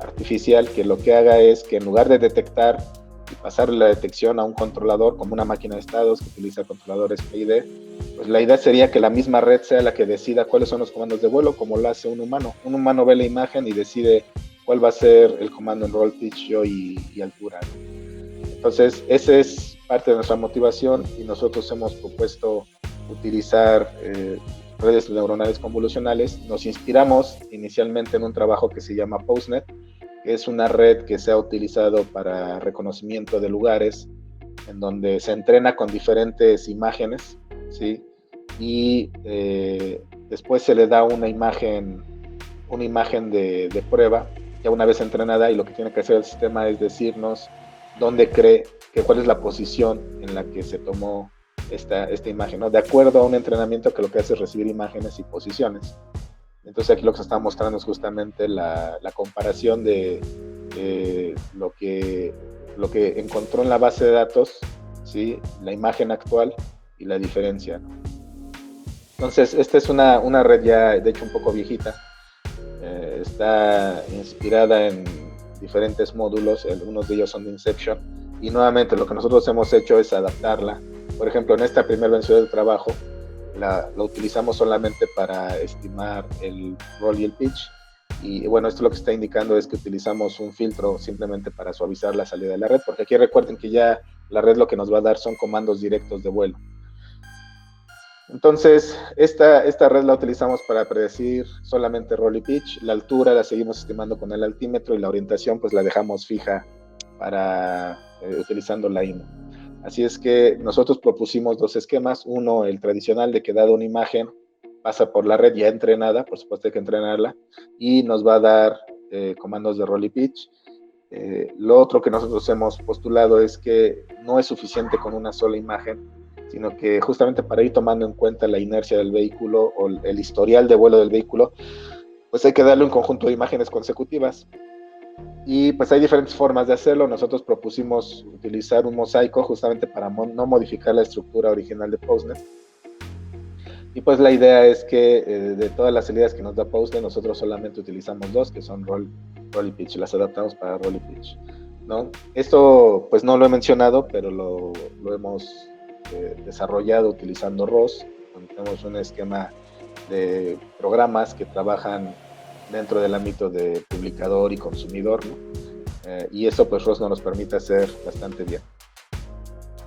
artificial que lo que haga es que en lugar de detectar y pasar la detección a un controlador como una máquina de estados que utiliza controladores PID, pues la idea sería que la misma red sea la que decida cuáles son los comandos de vuelo, como lo hace un humano. Un humano ve la imagen y decide cuál va a ser el comando en roll, pitch, yaw y altura. Entonces, esa es parte de nuestra motivación y nosotros hemos propuesto utilizar redes neuronales convolucionales. Nos inspiramos inicialmente en un trabajo que se llama PostNet, que es una red que se ha utilizado para reconocimiento de lugares, en donde se entrena con diferentes imágenes, ¿sí? Y después se le da una imagen de prueba, ya una vez entrenada, y lo que tiene que hacer el sistema es decirnos dónde cree cuál es la posición en la que se tomó esta imagen, ¿no? De acuerdo a un entrenamiento que lo que hace es recibir imágenes y posiciones. Entonces aquí lo que se está mostrando es justamente la comparación de lo que encontró en la base de datos, ¿sí? La imagen actual y la diferencia, ¿no? Entonces esta es una red ya de hecho un poco viejita, está inspirada en diferentes módulos, algunos de ellos son de Inception, y nuevamente lo que nosotros hemos hecho es adaptarla. Por ejemplo, en esta primera versión del trabajo la utilizamos solamente para estimar el roll y el pitch, y bueno, esto lo que está indicando es que utilizamos un filtro simplemente para suavizar la salida de la red, porque aquí recuerden que ya la red lo que nos va a dar son comandos directos de vuelo. Entonces, esta red la utilizamos para predecir solamente roll y pitch. La altura la seguimos estimando con el altímetro y la orientación pues la dejamos fija para utilizando la IMU. Así es que nosotros propusimos dos esquemas. Uno, el tradicional de que dada una imagen pasa por la red ya entrenada, por supuesto hay que entrenarla, y nos va a dar comandos de roll y pitch. Lo otro que nosotros hemos postulado es que no es suficiente con una sola imagen, sino que justamente para ir tomando en cuenta la inercia del vehículo o el historial de vuelo del vehículo, pues hay que darle un conjunto de imágenes consecutivas. Y pues hay diferentes formas de hacerlo. Nosotros propusimos utilizar un mosaico justamente para no modificar la estructura original de PostNet. Y pues la idea es que de todas las salidas que nos da PostNet, nosotros solamente utilizamos dos, que son roll y pitch. Las adaptamos para roll y pitch, ¿no? Esto pues no lo he mencionado, pero lo hemos desarrollado utilizando ROS, donde tenemos un esquema de programas que trabajan dentro del ámbito de publicador y consumidor, ¿no? Y eso pues ROS nos permite hacer bastante bien.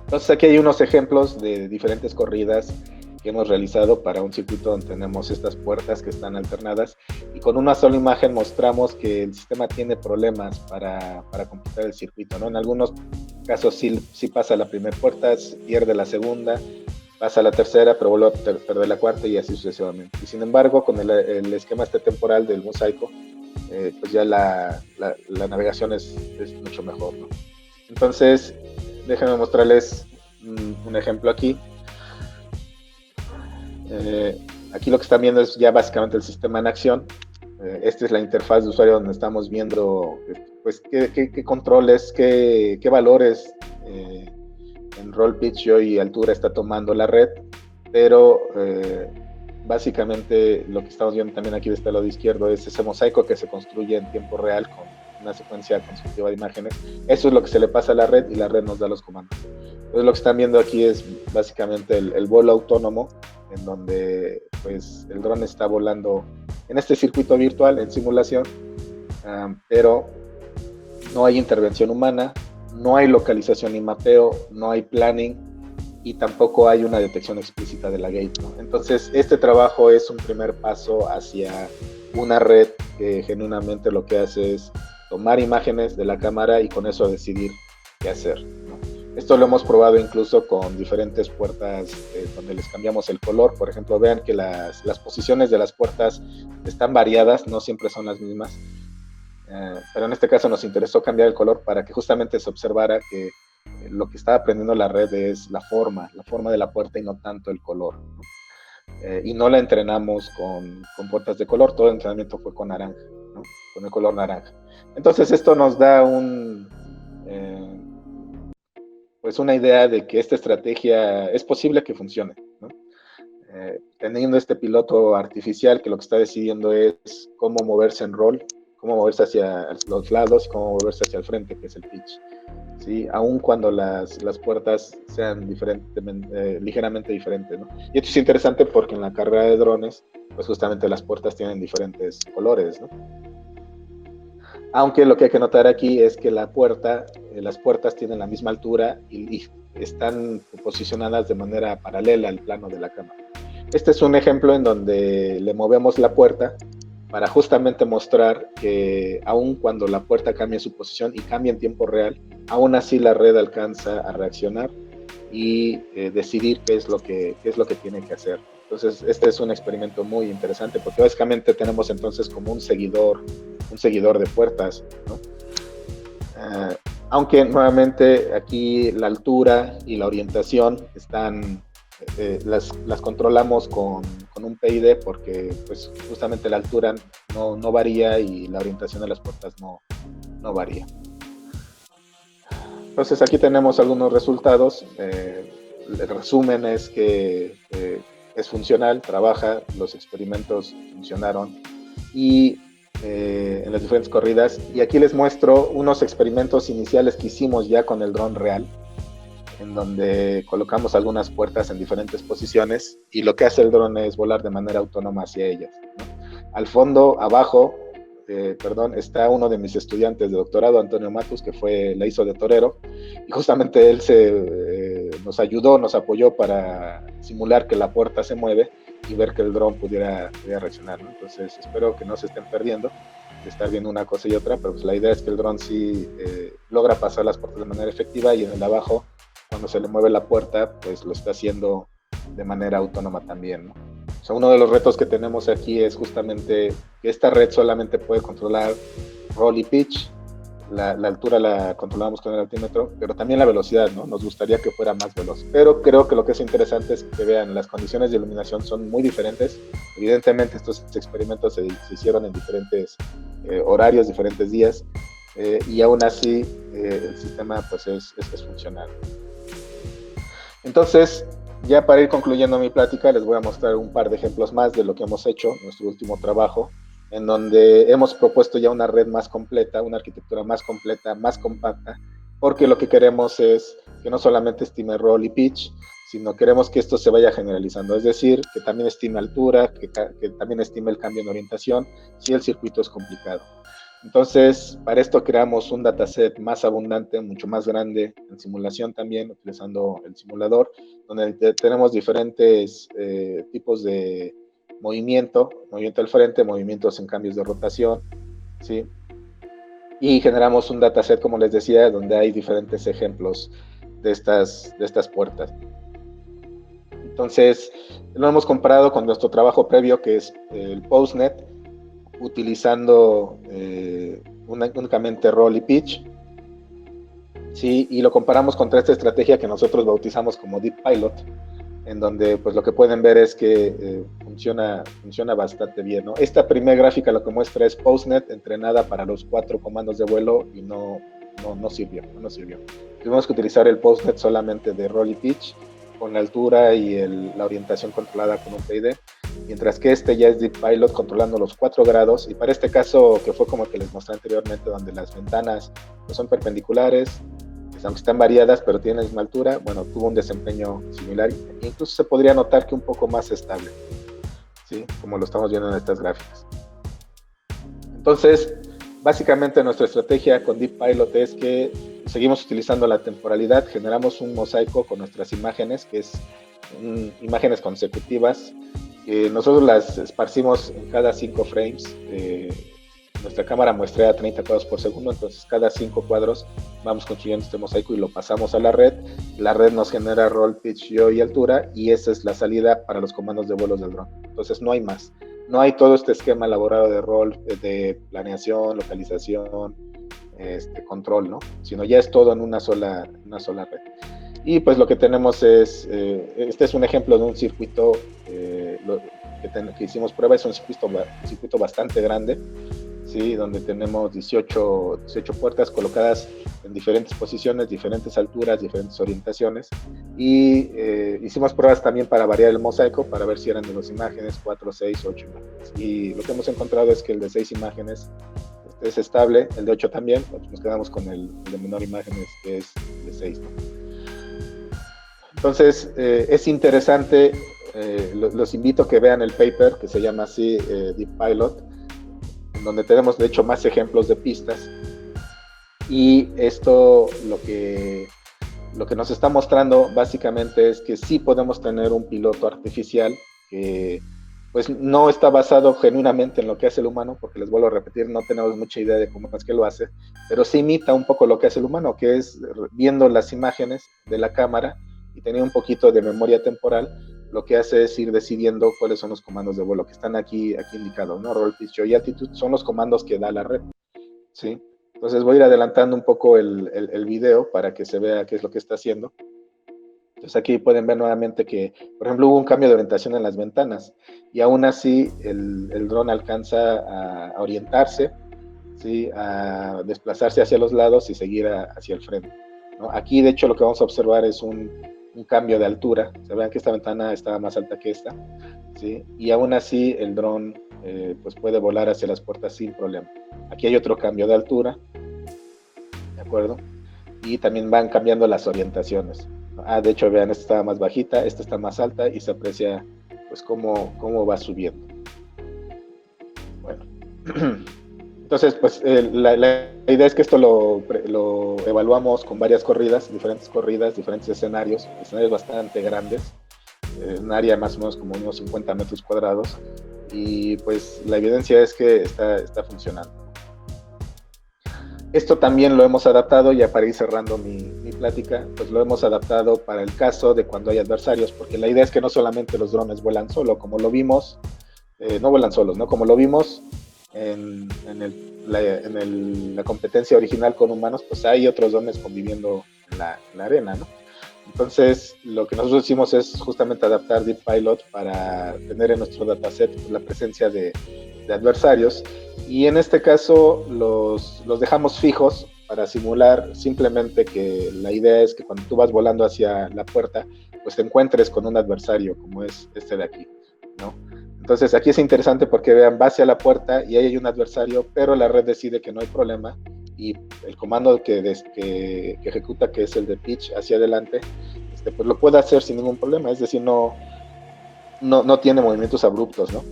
Entonces aquí hay unos ejemplos de diferentes corridas que hemos realizado para un circuito donde tenemos estas puertas que están alternadas y con una sola imagen mostramos que el sistema tiene problemas para completar el circuito, ¿no? En algunos casos sí pasa la primera puerta, pierde la segunda, pasa la tercera, pero vuelve a perder la cuarta y así sucesivamente. Y sin embargo, con el esquema temporal del mosaico, pues ya la navegación es mucho mejor, ¿no? Entonces, déjenme mostrarles un ejemplo aquí. Aquí lo que están viendo es ya básicamente el sistema en acción. Esta es la interfaz de usuario donde estamos viendo pues qué controles, qué valores en roll, pitch, yaw y altura está tomando la red, pero básicamente lo que estamos viendo también aquí de este lado izquierdo es ese mosaico que se construye en tiempo real con una secuencia consecutiva de imágenes. Eso es lo que se le pasa a la red y la red nos da los comandos. Entonces lo que están viendo aquí es básicamente el vuelo autónomo, en donde pues el dron está volando en este circuito virtual en simulación, pero no hay intervención humana, no hay localización ni mapeo, no hay planning y tampoco hay una detección explícita de la gate, ¿no? Entonces este trabajo es un primer paso hacia una red que genuinamente lo que hace es tomar imágenes de la cámara y con eso decidir qué hacer, ¿no? Esto lo hemos probado incluso con diferentes puertas donde les cambiamos el color. Por ejemplo, vean que las posiciones de las puertas están variadas, no siempre son las mismas. Pero en este caso nos interesó cambiar el color para que justamente se observara que lo que estaba aprendiendo la red es la forma de la puerta y no tanto el color, ¿no? Y no la entrenamos con puertas de color, todo el entrenamiento fue con naranja, ¿no? Con el color naranja. Entonces esto nos da pues una idea de que esta estrategia es posible que funcione, ¿no? Teniendo este piloto artificial que lo que está decidiendo es cómo moverse en roll, cómo moverse hacia los lados y cómo moverse hacia el frente, que es el pitch. ¿Sí? Aun cuando las puertas sean ligeramente diferentes, ¿no? Y esto es interesante porque en la carrera de drones, pues justamente las puertas tienen diferentes colores, ¿no? Aunque lo que hay que notar aquí es que las puertas tienen la misma altura y están posicionadas de manera paralela al plano de la cámara. Este es un ejemplo en donde le movemos la puerta para justamente mostrar que aun cuando la puerta cambie su posición y cambie en tiempo real, aún así la red alcanza a reaccionar y decidir qué es lo que tiene que hacer. Entonces, este es un experimento muy interesante porque básicamente tenemos entonces como un seguidor de puertas, ¿no? Aunque nuevamente aquí la altura y la orientación están, las controlamos con un PID porque pues justamente la altura no varía y la orientación de las puertas no varía. Entonces aquí tenemos algunos resultados. El resumen es que es funcional, trabaja, los experimentos funcionaron y en las diferentes corridas. Y aquí les muestro unos experimentos iniciales que hicimos ya con el dron real, en donde colocamos algunas puertas en diferentes posiciones y lo que hace el dron es volar de manera autónoma hacia ellas, ¿no? Al fondo, abajo, está uno de mis estudiantes de doctorado, Antonio Matus, que la hizo de torero, y justamente él nos ayudó, nos apoyó para simular que la puerta se mueve y ver que el dron pudiera reaccionar, ¿no? Entonces espero que no se estén perdiendo de estar viendo una cosa y otra, pero pues la idea es que el dron sí logra pasar las puertas de manera efectiva y en el abajo, cuando se le mueve la puerta, pues lo está haciendo de manera autónoma también, ¿no? O sea, uno de los retos que tenemos aquí es justamente que esta red solamente puede controlar roll y pitch. La altura la controlamos con el altímetro, pero también la velocidad, ¿no? Nos gustaría que fuera más veloz. Pero creo que lo que es interesante es que vean, las condiciones de iluminación son muy diferentes. Evidentemente estos experimentos se hicieron en diferentes horarios, diferentes días, y aún así el sistema pues es funcional. Entonces, ya para ir concluyendo mi plática, les voy a mostrar un par de ejemplos más de lo que hemos hecho, nuestro último trabajo, en donde hemos propuesto ya una red más completa, una arquitectura más completa, más compacta, porque lo que queremos es que no solamente estime roll y pitch, sino queremos que esto se vaya generalizando, es decir, que también estime altura, que también estime el cambio en orientación, si el circuito es complicado. Entonces, para esto creamos un dataset más abundante, mucho más grande, en simulación también, utilizando el simulador, donde tenemos diferentes tipos de movimiento al frente, movimientos en cambios de rotación, ¿sí? Y generamos un dataset, como les decía, donde hay diferentes ejemplos de estas puertas. Entonces, lo hemos comparado con nuestro trabajo previo, que es el PostNet, utilizando únicamente roll y pitch, ¿sí? Y lo comparamos contra esta estrategia que nosotros bautizamos como Deep Pilot, en donde pues lo que pueden ver es que funciona bastante bien, ¿no? Esta primera gráfica lo que muestra es PostNet entrenada para los 4 comandos de vuelo y no sirvió. Tuvimos que utilizar el PostNet solamente de roll y pitch, con la altura y la orientación controlada con un PID, mientras que este ya es Deep Pilot controlando los 4 grados, y para este caso, que fue como el que les mostré anteriormente, donde las ventanas pues, son perpendiculares, aunque están variadas, pero tienen la misma altura, bueno, tuvo un desempeño similar, e incluso se podría notar que un poco más estable, ¿sí? Como lo estamos viendo en estas gráficas. Entonces, básicamente nuestra estrategia con Deep Pilot es que seguimos utilizando la temporalidad, generamos un mosaico con nuestras imágenes, que es imágenes consecutivas. Nosotros las esparcimos en cada 5 frames. Nuestra cámara muestrea 30 cuadros por segundo, entonces cada 5 cuadros vamos construyendo este mosaico y lo pasamos a la red. La red nos genera roll, pitch, yaw y altura, y esa es la salida para los comandos de vuelos del dron. Entonces no hay más. No hay todo este esquema elaborado de rol, de planeación, localización, control, ¿no? Sino ya es todo en una sola red. Y pues lo que tenemos es, este es un ejemplo de un circuito que hicimos prueba, es un circuito bastante grande, ¿sí? Donde tenemos 18 puertas colocadas en diferentes posiciones, diferentes alturas, diferentes orientaciones. Y hicimos pruebas también para variar el mosaico, para ver si eran de 2 imágenes, 4, 6, 8 imágenes. Y lo que hemos encontrado es que el de 6 imágenes es estable, el de 8 también, pues nos quedamos con el de menor imágenes, que es de 6, ¿no? Entonces, es interesante, los invito a que vean el paper, que se llama así, Deep Pilot, en donde tenemos de hecho más ejemplos de pistas, y esto lo que nos está mostrando básicamente es que sí podemos tener un piloto artificial que pues no está basado genuinamente en lo que hace el humano, porque les vuelvo a repetir, no tenemos mucha idea de cómo es que lo hace, pero sí imita un poco lo que hace el humano, que es viendo las imágenes de la cámara y tener un poquito de memoria temporal, lo que hace es ir decidiendo cuáles son los comandos de vuelo que están aquí indicados, ¿no? Roll, pitch, yaw y altitude son los comandos que da la red, ¿sí? Entonces voy a ir adelantando un poco el video para que se vea qué es lo que está haciendo. Entonces aquí pueden ver nuevamente que, por ejemplo, hubo un cambio de orientación en las ventanas y aún así el dron alcanza a orientarse, ¿sí? A desplazarse hacia los lados y seguir hacia el frente, ¿no? Aquí, de hecho, lo que vamos a observar es un cambio de altura. Se vean que esta ventana estaba más alta que esta, ¿sí? Y aún así el dron pues puede volar hacia las puertas sin problema. Aquí hay otro cambio de altura, ¿de acuerdo? Y también van cambiando las orientaciones. De hecho, vean, esta está más bajita, esta está más alta y se aprecia pues cómo va subiendo. Bueno, entonces pues la idea es que esto lo evaluamos con varias corridas, diferentes escenarios bastante grandes, un área más o menos como unos 50 metros cuadrados, y pues la evidencia es que está funcionando. Esto también lo hemos adaptado, ya para ir cerrando mi plática, pues lo hemos adaptado para el caso de cuando hay adversarios, porque la idea es que no solamente los drones vuelan solo, como lo vimos, no vuelan solos, ¿no? Como lo vimos en la competencia original con humanos, pues hay otros drones conviviendo en la arena, ¿no? Entonces, lo que nosotros hicimos es justamente adaptar Deep Pilot para tener en nuestro dataset la presencia de adversarios, y en este caso los dejamos fijos para simular simplemente que la idea es que cuando tú vas volando hacia la puerta, pues te encuentres con un adversario como es este de aquí, ¿no? Entonces aquí es interesante porque vean, va hacia la puerta y ahí hay un adversario, pero la red decide que no hay problema y el comando que ejecuta, que es el de pitch hacia adelante, pues lo puede hacer sin ningún problema, es decir, no tiene movimientos abruptos, ¿no?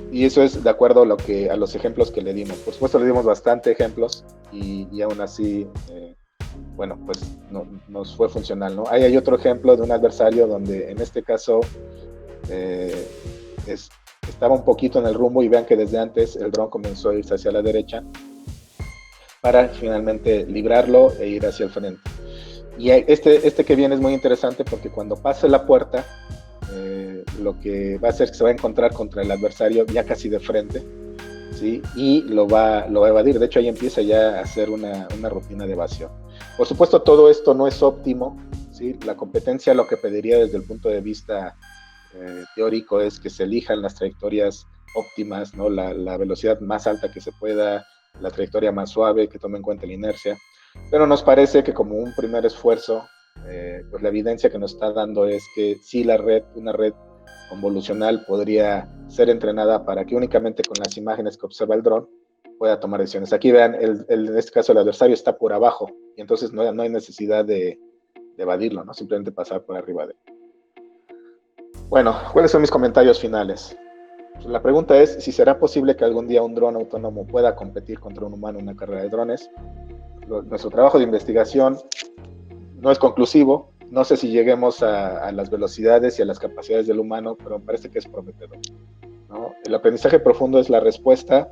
Y eso es de acuerdo a los ejemplos que le dimos. Por supuesto, le dimos bastante ejemplos y aún así, bueno, pues nos fue funcional, ¿no? Ahí hay otro ejemplo de un adversario donde en este caso estaba un poquito en el rumbo, y vean que desde antes el dron comenzó a irse hacia la derecha para finalmente librarlo e ir hacia el frente. Y este que viene es muy interesante porque cuando pase la puerta, lo que va a hacer es que se va a encontrar contra el adversario ya casi de frente, ¿sí? Y lo va a evadir. De hecho, ahí empieza ya a hacer una rutina de evasión. Por supuesto, todo esto no es óptimo, ¿sí? La competencia lo que pediría desde el punto de vista teórico es que se elijan las trayectorias óptimas, ¿no? La velocidad más alta que se pueda, la trayectoria más suave, que tome en cuenta la inercia. Pero nos parece que como un primer esfuerzo, pues la evidencia que nos está dando es que sí, una red convolucional podría ser entrenada para que únicamente con las imágenes que observa el dron pueda tomar decisiones. Aquí vean, en este caso el adversario está por abajo y entonces no hay necesidad de evadirlo, ¿no? Simplemente pasar por arriba de él. Bueno, ¿cuáles son mis comentarios finales? Pues la pregunta es si será posible que algún día un dron autónomo pueda competir contra un humano en una carrera de drones. Nuestro trabajo de investigación no es conclusivo. No sé si lleguemos a las velocidades y a las capacidades del humano, pero me parece que es prometedor, ¿no? El aprendizaje profundo es la respuesta.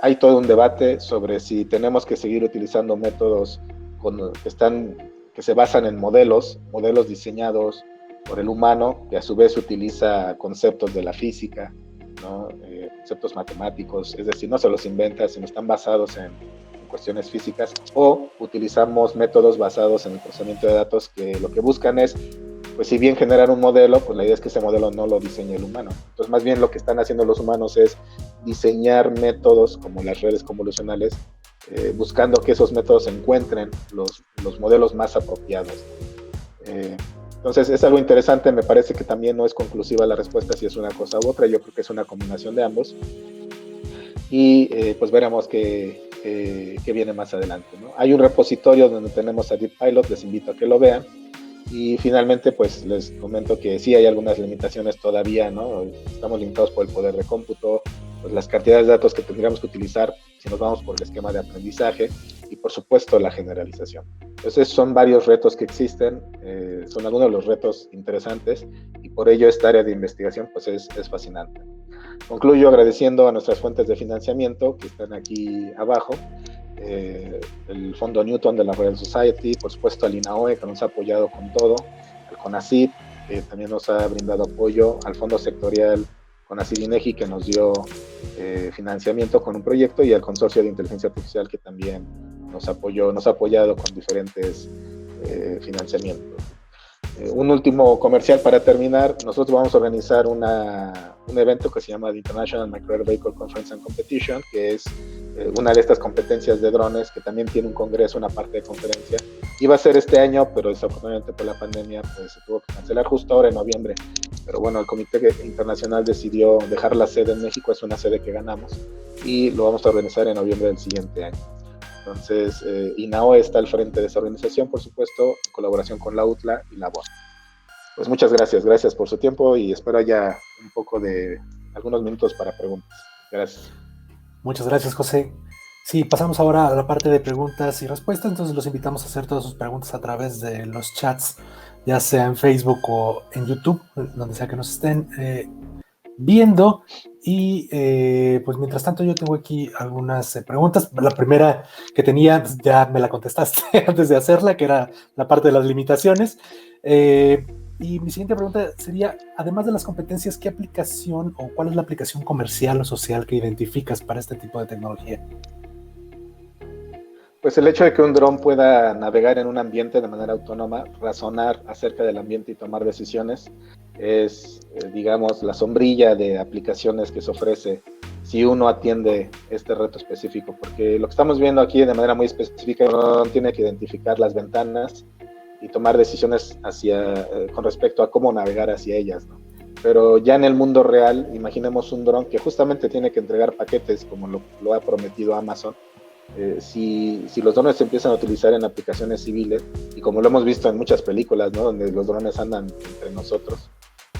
Hay todo un debate sobre si tenemos que seguir utilizando métodos que se basan en modelos diseñados por el humano, que a su vez utiliza conceptos de la física, ¿no? Conceptos matemáticos, es decir, no se los inventa, sino están basados en cuestiones físicas, o utilizamos métodos basados en el procesamiento de datos que lo que buscan es, pues si bien generar un modelo, pues la idea es que ese modelo no lo diseñe el humano. Entonces más bien lo que están haciendo los humanos es diseñar métodos como las redes convolucionales, buscando que esos métodos encuentren los modelos más apropiados. Entonces es algo interesante, me parece que también no es conclusiva la respuesta si es una cosa u otra, yo creo que es una combinación de ambos y pues veremos qué viene más adelante, ¿no? Hay un repositorio donde tenemos a DeepPilot, les invito a que lo vean y finalmente pues les comento que sí hay algunas limitaciones todavía, ¿no? Estamos limitados por el poder de cómputo, pues las cantidades de datos que tendríamos que utilizar si nos vamos por el esquema de aprendizaje y por supuesto la generalización. Entonces son varios retos que existen, son algunos de los retos interesantes y por ello esta área de investigación pues es fascinante. Concluyo agradeciendo a nuestras fuentes de financiamiento que están aquí abajo, el Fondo Newton de la Royal Society, por supuesto al INAOE que nos ha apoyado con todo, al CONACYT que también nos ha brindado apoyo, al Fondo Sectorial CONACYT-INEGI que nos dio financiamiento con un proyecto y al Consorcio de Inteligencia Artificial que también nos ha apoyado con diferentes financiamientos. Un último comercial para terminar, nosotros vamos a organizar un evento que se llama The International Micro Vehicle Conference and Competition, que es una de estas competencias de drones que también tiene un congreso, una parte de conferencia. Iba a ser este año, pero desafortunadamente por la pandemia pues, se tuvo que cancelar justo ahora en noviembre. Pero bueno, el Comité Internacional decidió dejar la sede en México, es una sede que ganamos, y lo vamos a organizar en noviembre del siguiente año. Entonces, INAOE está al frente de esa organización, por supuesto, en colaboración con la UTLA y la BON. Pues muchas gracias por su tiempo y espero ya un poco de algunos minutos para preguntas. Gracias. Muchas gracias, José. Sí, pasamos ahora a la parte de preguntas y respuestas, entonces los invitamos a hacer todas sus preguntas a través de los chats, ya sea en Facebook o en YouTube, donde sea que nos estén viendo. Y pues mientras tanto yo tengo aquí algunas preguntas. La primera que tenía, pues, ya me la contestaste antes de hacerla, que era la parte de las limitaciones. Y mi siguiente pregunta sería, además de las competencias, ¿qué aplicación o cuál es la aplicación comercial o social que identificas para este tipo de tecnología? Pues el hecho de que un dron pueda navegar en un ambiente de manera autónoma, razonar acerca del ambiente y tomar decisiones, es, digamos, la sombrilla de aplicaciones que se ofrece si uno atiende este reto específico, porque lo que estamos viendo aquí de manera muy específica, uno tiene que identificar las ventanas y tomar decisiones con respecto a cómo navegar hacia ellas, ¿no? Pero ya en el mundo real, imaginemos un dron que justamente tiene que entregar paquetes como lo ha prometido Amazon. Si los drones se empiezan a utilizar en aplicaciones civiles, y como lo hemos visto en muchas películas, ¿no? Donde los drones andan entre nosotros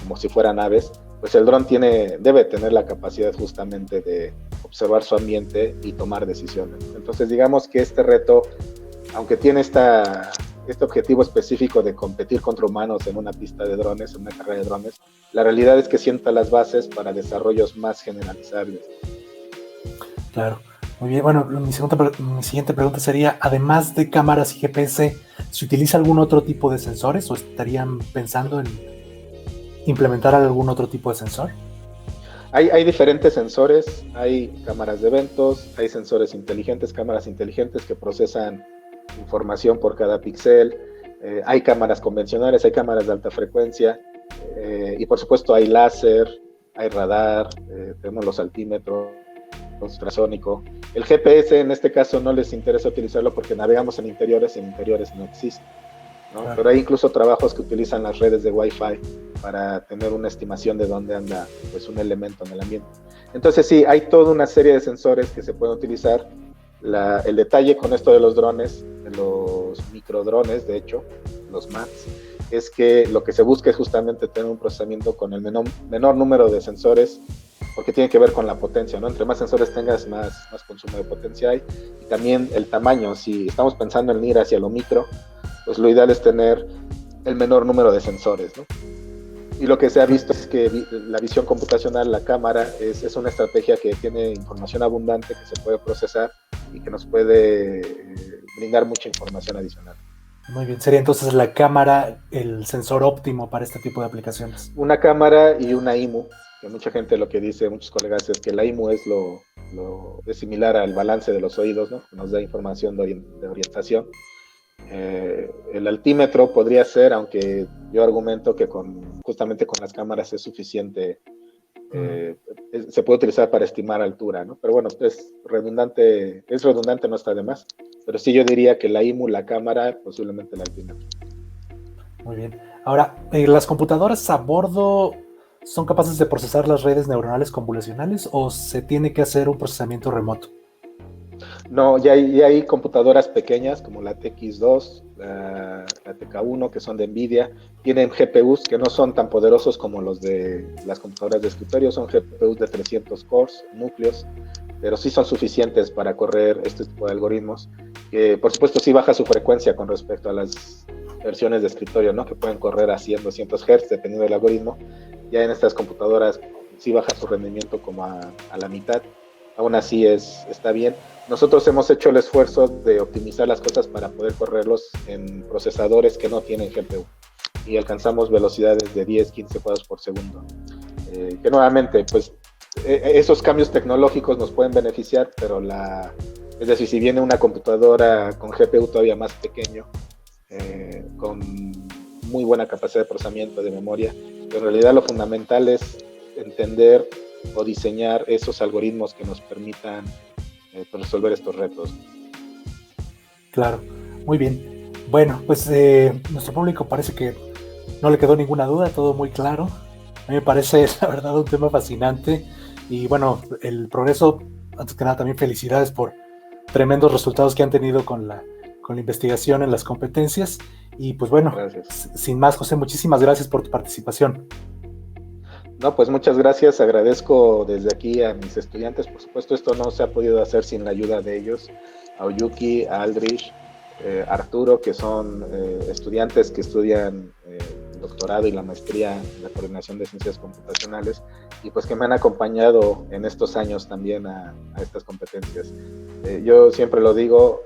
como si fueran aves, pues el dron debe tener la capacidad justamente de observar su ambiente y tomar decisiones. Entonces digamos que este reto, aunque tiene este objetivo específico de competir contra humanos en una pista de drones, en una carrera de drones, la realidad es que sienta las bases para desarrollos más generalizables. Claro. Muy bien, bueno, mi siguiente pregunta sería, además de cámaras y GPS, ¿se utiliza algún otro tipo de sensores o estarían pensando en implementar algún otro tipo de sensor? Hay diferentes sensores, hay cámaras de eventos, hay sensores inteligentes, cámaras inteligentes que procesan información por cada píxel, hay cámaras convencionales, hay cámaras de alta frecuencia, y por supuesto hay láser, hay radar, tenemos los altímetros, ultrasónico. El GPS en este caso no les interesa utilizarlo porque navegamos en interiores y en interiores no existe, ¿no? Claro. Pero hay incluso trabajos que utilizan las redes de Wi-Fi para tener una estimación de dónde anda pues, un elemento en el ambiente. Entonces sí, hay toda una serie de sensores que se pueden utilizar. El detalle con esto de los drones, de los microdrones, de hecho, los MATS, es que lo que se busca es justamente tener un procesamiento con el menor número de sensores, porque tiene que ver con la potencia, ¿no? Entre más sensores tengas, más consumo de potencia hay. Y también el tamaño, si estamos pensando en ir hacia lo micro, pues lo ideal es tener el menor número de sensores, ¿no? Y lo que se ha visto es que la visión computacional, la cámara, es una estrategia que tiene información abundante, que se puede procesar y que nos puede brindar mucha información adicional. Muy bien, sería entonces la cámara el sensor óptimo para este tipo de aplicaciones. Una cámara y una IMU, que mucha gente lo que dice, muchos colegas, es que la IMU es es similar al balance de los oídos, ¿no? Nos da información de orientación. El altímetro podría ser, aunque yo argumento que justamente con las cámaras es suficiente Se puede utilizar para estimar altura, ¿no? Pero bueno, es redundante, no está de más. Pero sí yo diría que la IMU, la cámara, posiblemente la altimetría. Muy bien. Ahora, ¿las computadoras a bordo son capaces de procesar las redes neuronales convolucionales o se tiene que hacer un procesamiento remoto? No, ya hay computadoras pequeñas como la TX2, la TK1, que son de NVIDIA. Tienen GPUs que no son tan poderosos como los de las computadoras de escritorio, son GPUs de 300 cores, núcleos, pero sí son suficientes para correr este tipo de algoritmos. Por supuesto, sí baja su frecuencia con respecto a las versiones de escritorio, ¿no? Que pueden correr a 100, 200 Hz, dependiendo del algoritmo. Ya en estas computadoras sí baja su rendimiento como a la mitad. Aún así está bien. Nosotros hemos hecho el esfuerzo de optimizar las cosas para poder correrlos en procesadores que no tienen GPU y alcanzamos velocidades de 10, 15 cuadros por segundo. Que nuevamente, pues esos cambios tecnológicos nos pueden beneficiar, pero es decir, si viene una computadora con GPU todavía más pequeño, con muy buena capacidad de procesamiento de memoria, pero en realidad lo fundamental es entender o diseñar esos algoritmos que nos permitan resolver estos retos. Claro, muy bien. Bueno, pues nuestro público parece que no le quedó ninguna duda, todo muy claro. A mí me parece, la verdad, un tema fascinante. Y bueno, el progreso, antes que nada, también felicidades por tremendos resultados que han tenido con la investigación en las competencias. Y pues bueno, sin más, José, muchísimas gracias por tu participación. No, pues muchas gracias, agradezco desde aquí a mis estudiantes, por supuesto esto no se ha podido hacer sin la ayuda de ellos, a Oyuki, a Aldrich, a Arturo, que son estudiantes que estudian el doctorado y la maestría en la coordinación de ciencias computacionales y pues que me han acompañado en estos años también a estas competencias. Yo siempre lo digo,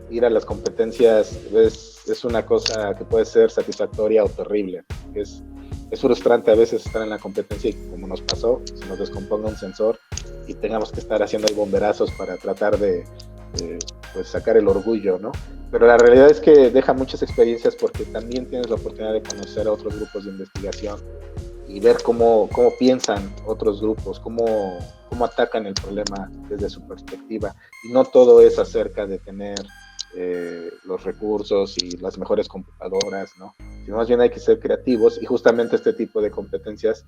ir a las competencias es una cosa que puede ser satisfactoria o terrible, es frustrante a veces estar en la competencia y como nos pasó, se nos descomponga un sensor y tengamos que estar haciendo ahí bomberazos para tratar de pues sacar el orgullo, ¿no? Pero la realidad es que deja muchas experiencias porque también tienes la oportunidad de conocer a otros grupos de investigación y ver cómo piensan otros grupos, cómo atacan el problema desde su perspectiva. Y no todo es acerca de tener los recursos y las mejores computadoras, ¿no? Sino más bien hay que ser creativos y justamente este tipo de competencias,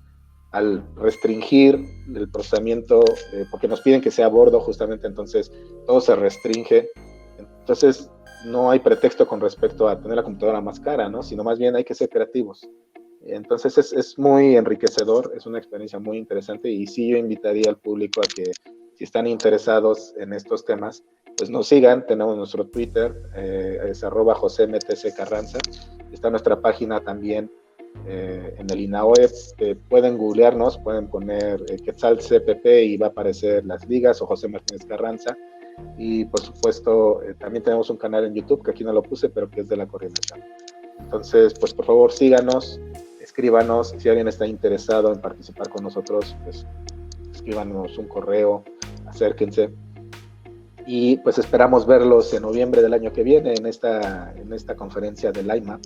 al restringir el procesamiento, porque nos piden que sea a bordo justamente, entonces todo se restringe, entonces no hay pretexto con respecto a tener la computadora más cara, ¿no? Sino más bien hay que ser creativos. Entonces es muy enriquecedor, es una experiencia muy interesante y sí yo invitaría al público a que si están interesados en estos temas, pues nos sigan, tenemos nuestro Twitter, es @josemtccarranza, está nuestra página también en el INAOE, pueden googlearnos, pueden poner Quetzal CPP y va a aparecer las ligas o José Martínez Carranza y por supuesto también tenemos un canal en YouTube que aquí no lo puse pero que es de la coordinación. Entonces pues por favor síganos, escríbanos, si alguien está interesado en participar con nosotros pues escríbanos un correo, acérquense. Y pues esperamos verlos en noviembre del año que viene en esta conferencia del IMAP.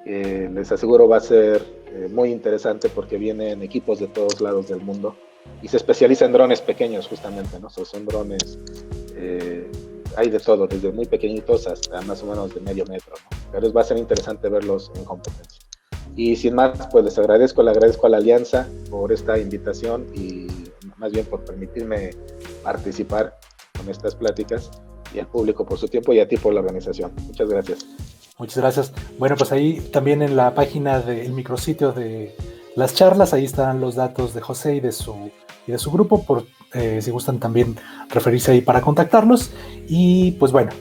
Les aseguro va a ser muy interesante porque vienen equipos de todos lados del mundo y se especializa en drones pequeños justamente, ¿no? Son drones, hay de todo, desde muy pequeñitos hasta más o menos de medio metro, ¿no? Pero va a ser interesante verlos en competencia. Y sin más, pues le agradezco a la Alianza por esta invitación y más bien por permitirme participar con estas pláticas y al público por su tiempo y a ti por la organización. Muchas gracias. Muchas gracias. Bueno, pues ahí también en la página del micrositio de las charlas, ahí están los datos de José y de su grupo, por si gustan también referirse ahí para contactarlos. Y pues bueno,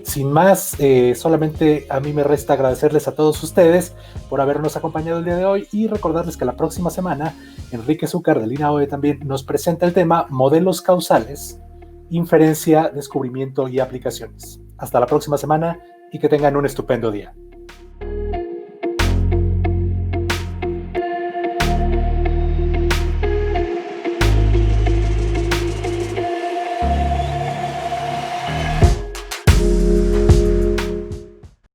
sin más, solamente a mí me resta agradecerles a todos ustedes por habernos acompañado el día de hoy y recordarles que la próxima semana Enrique Zúcar del INAOE también nos presenta el tema modelos causales, inferencia, descubrimiento y aplicaciones. Hasta la próxima semana y que tengan un estupendo día.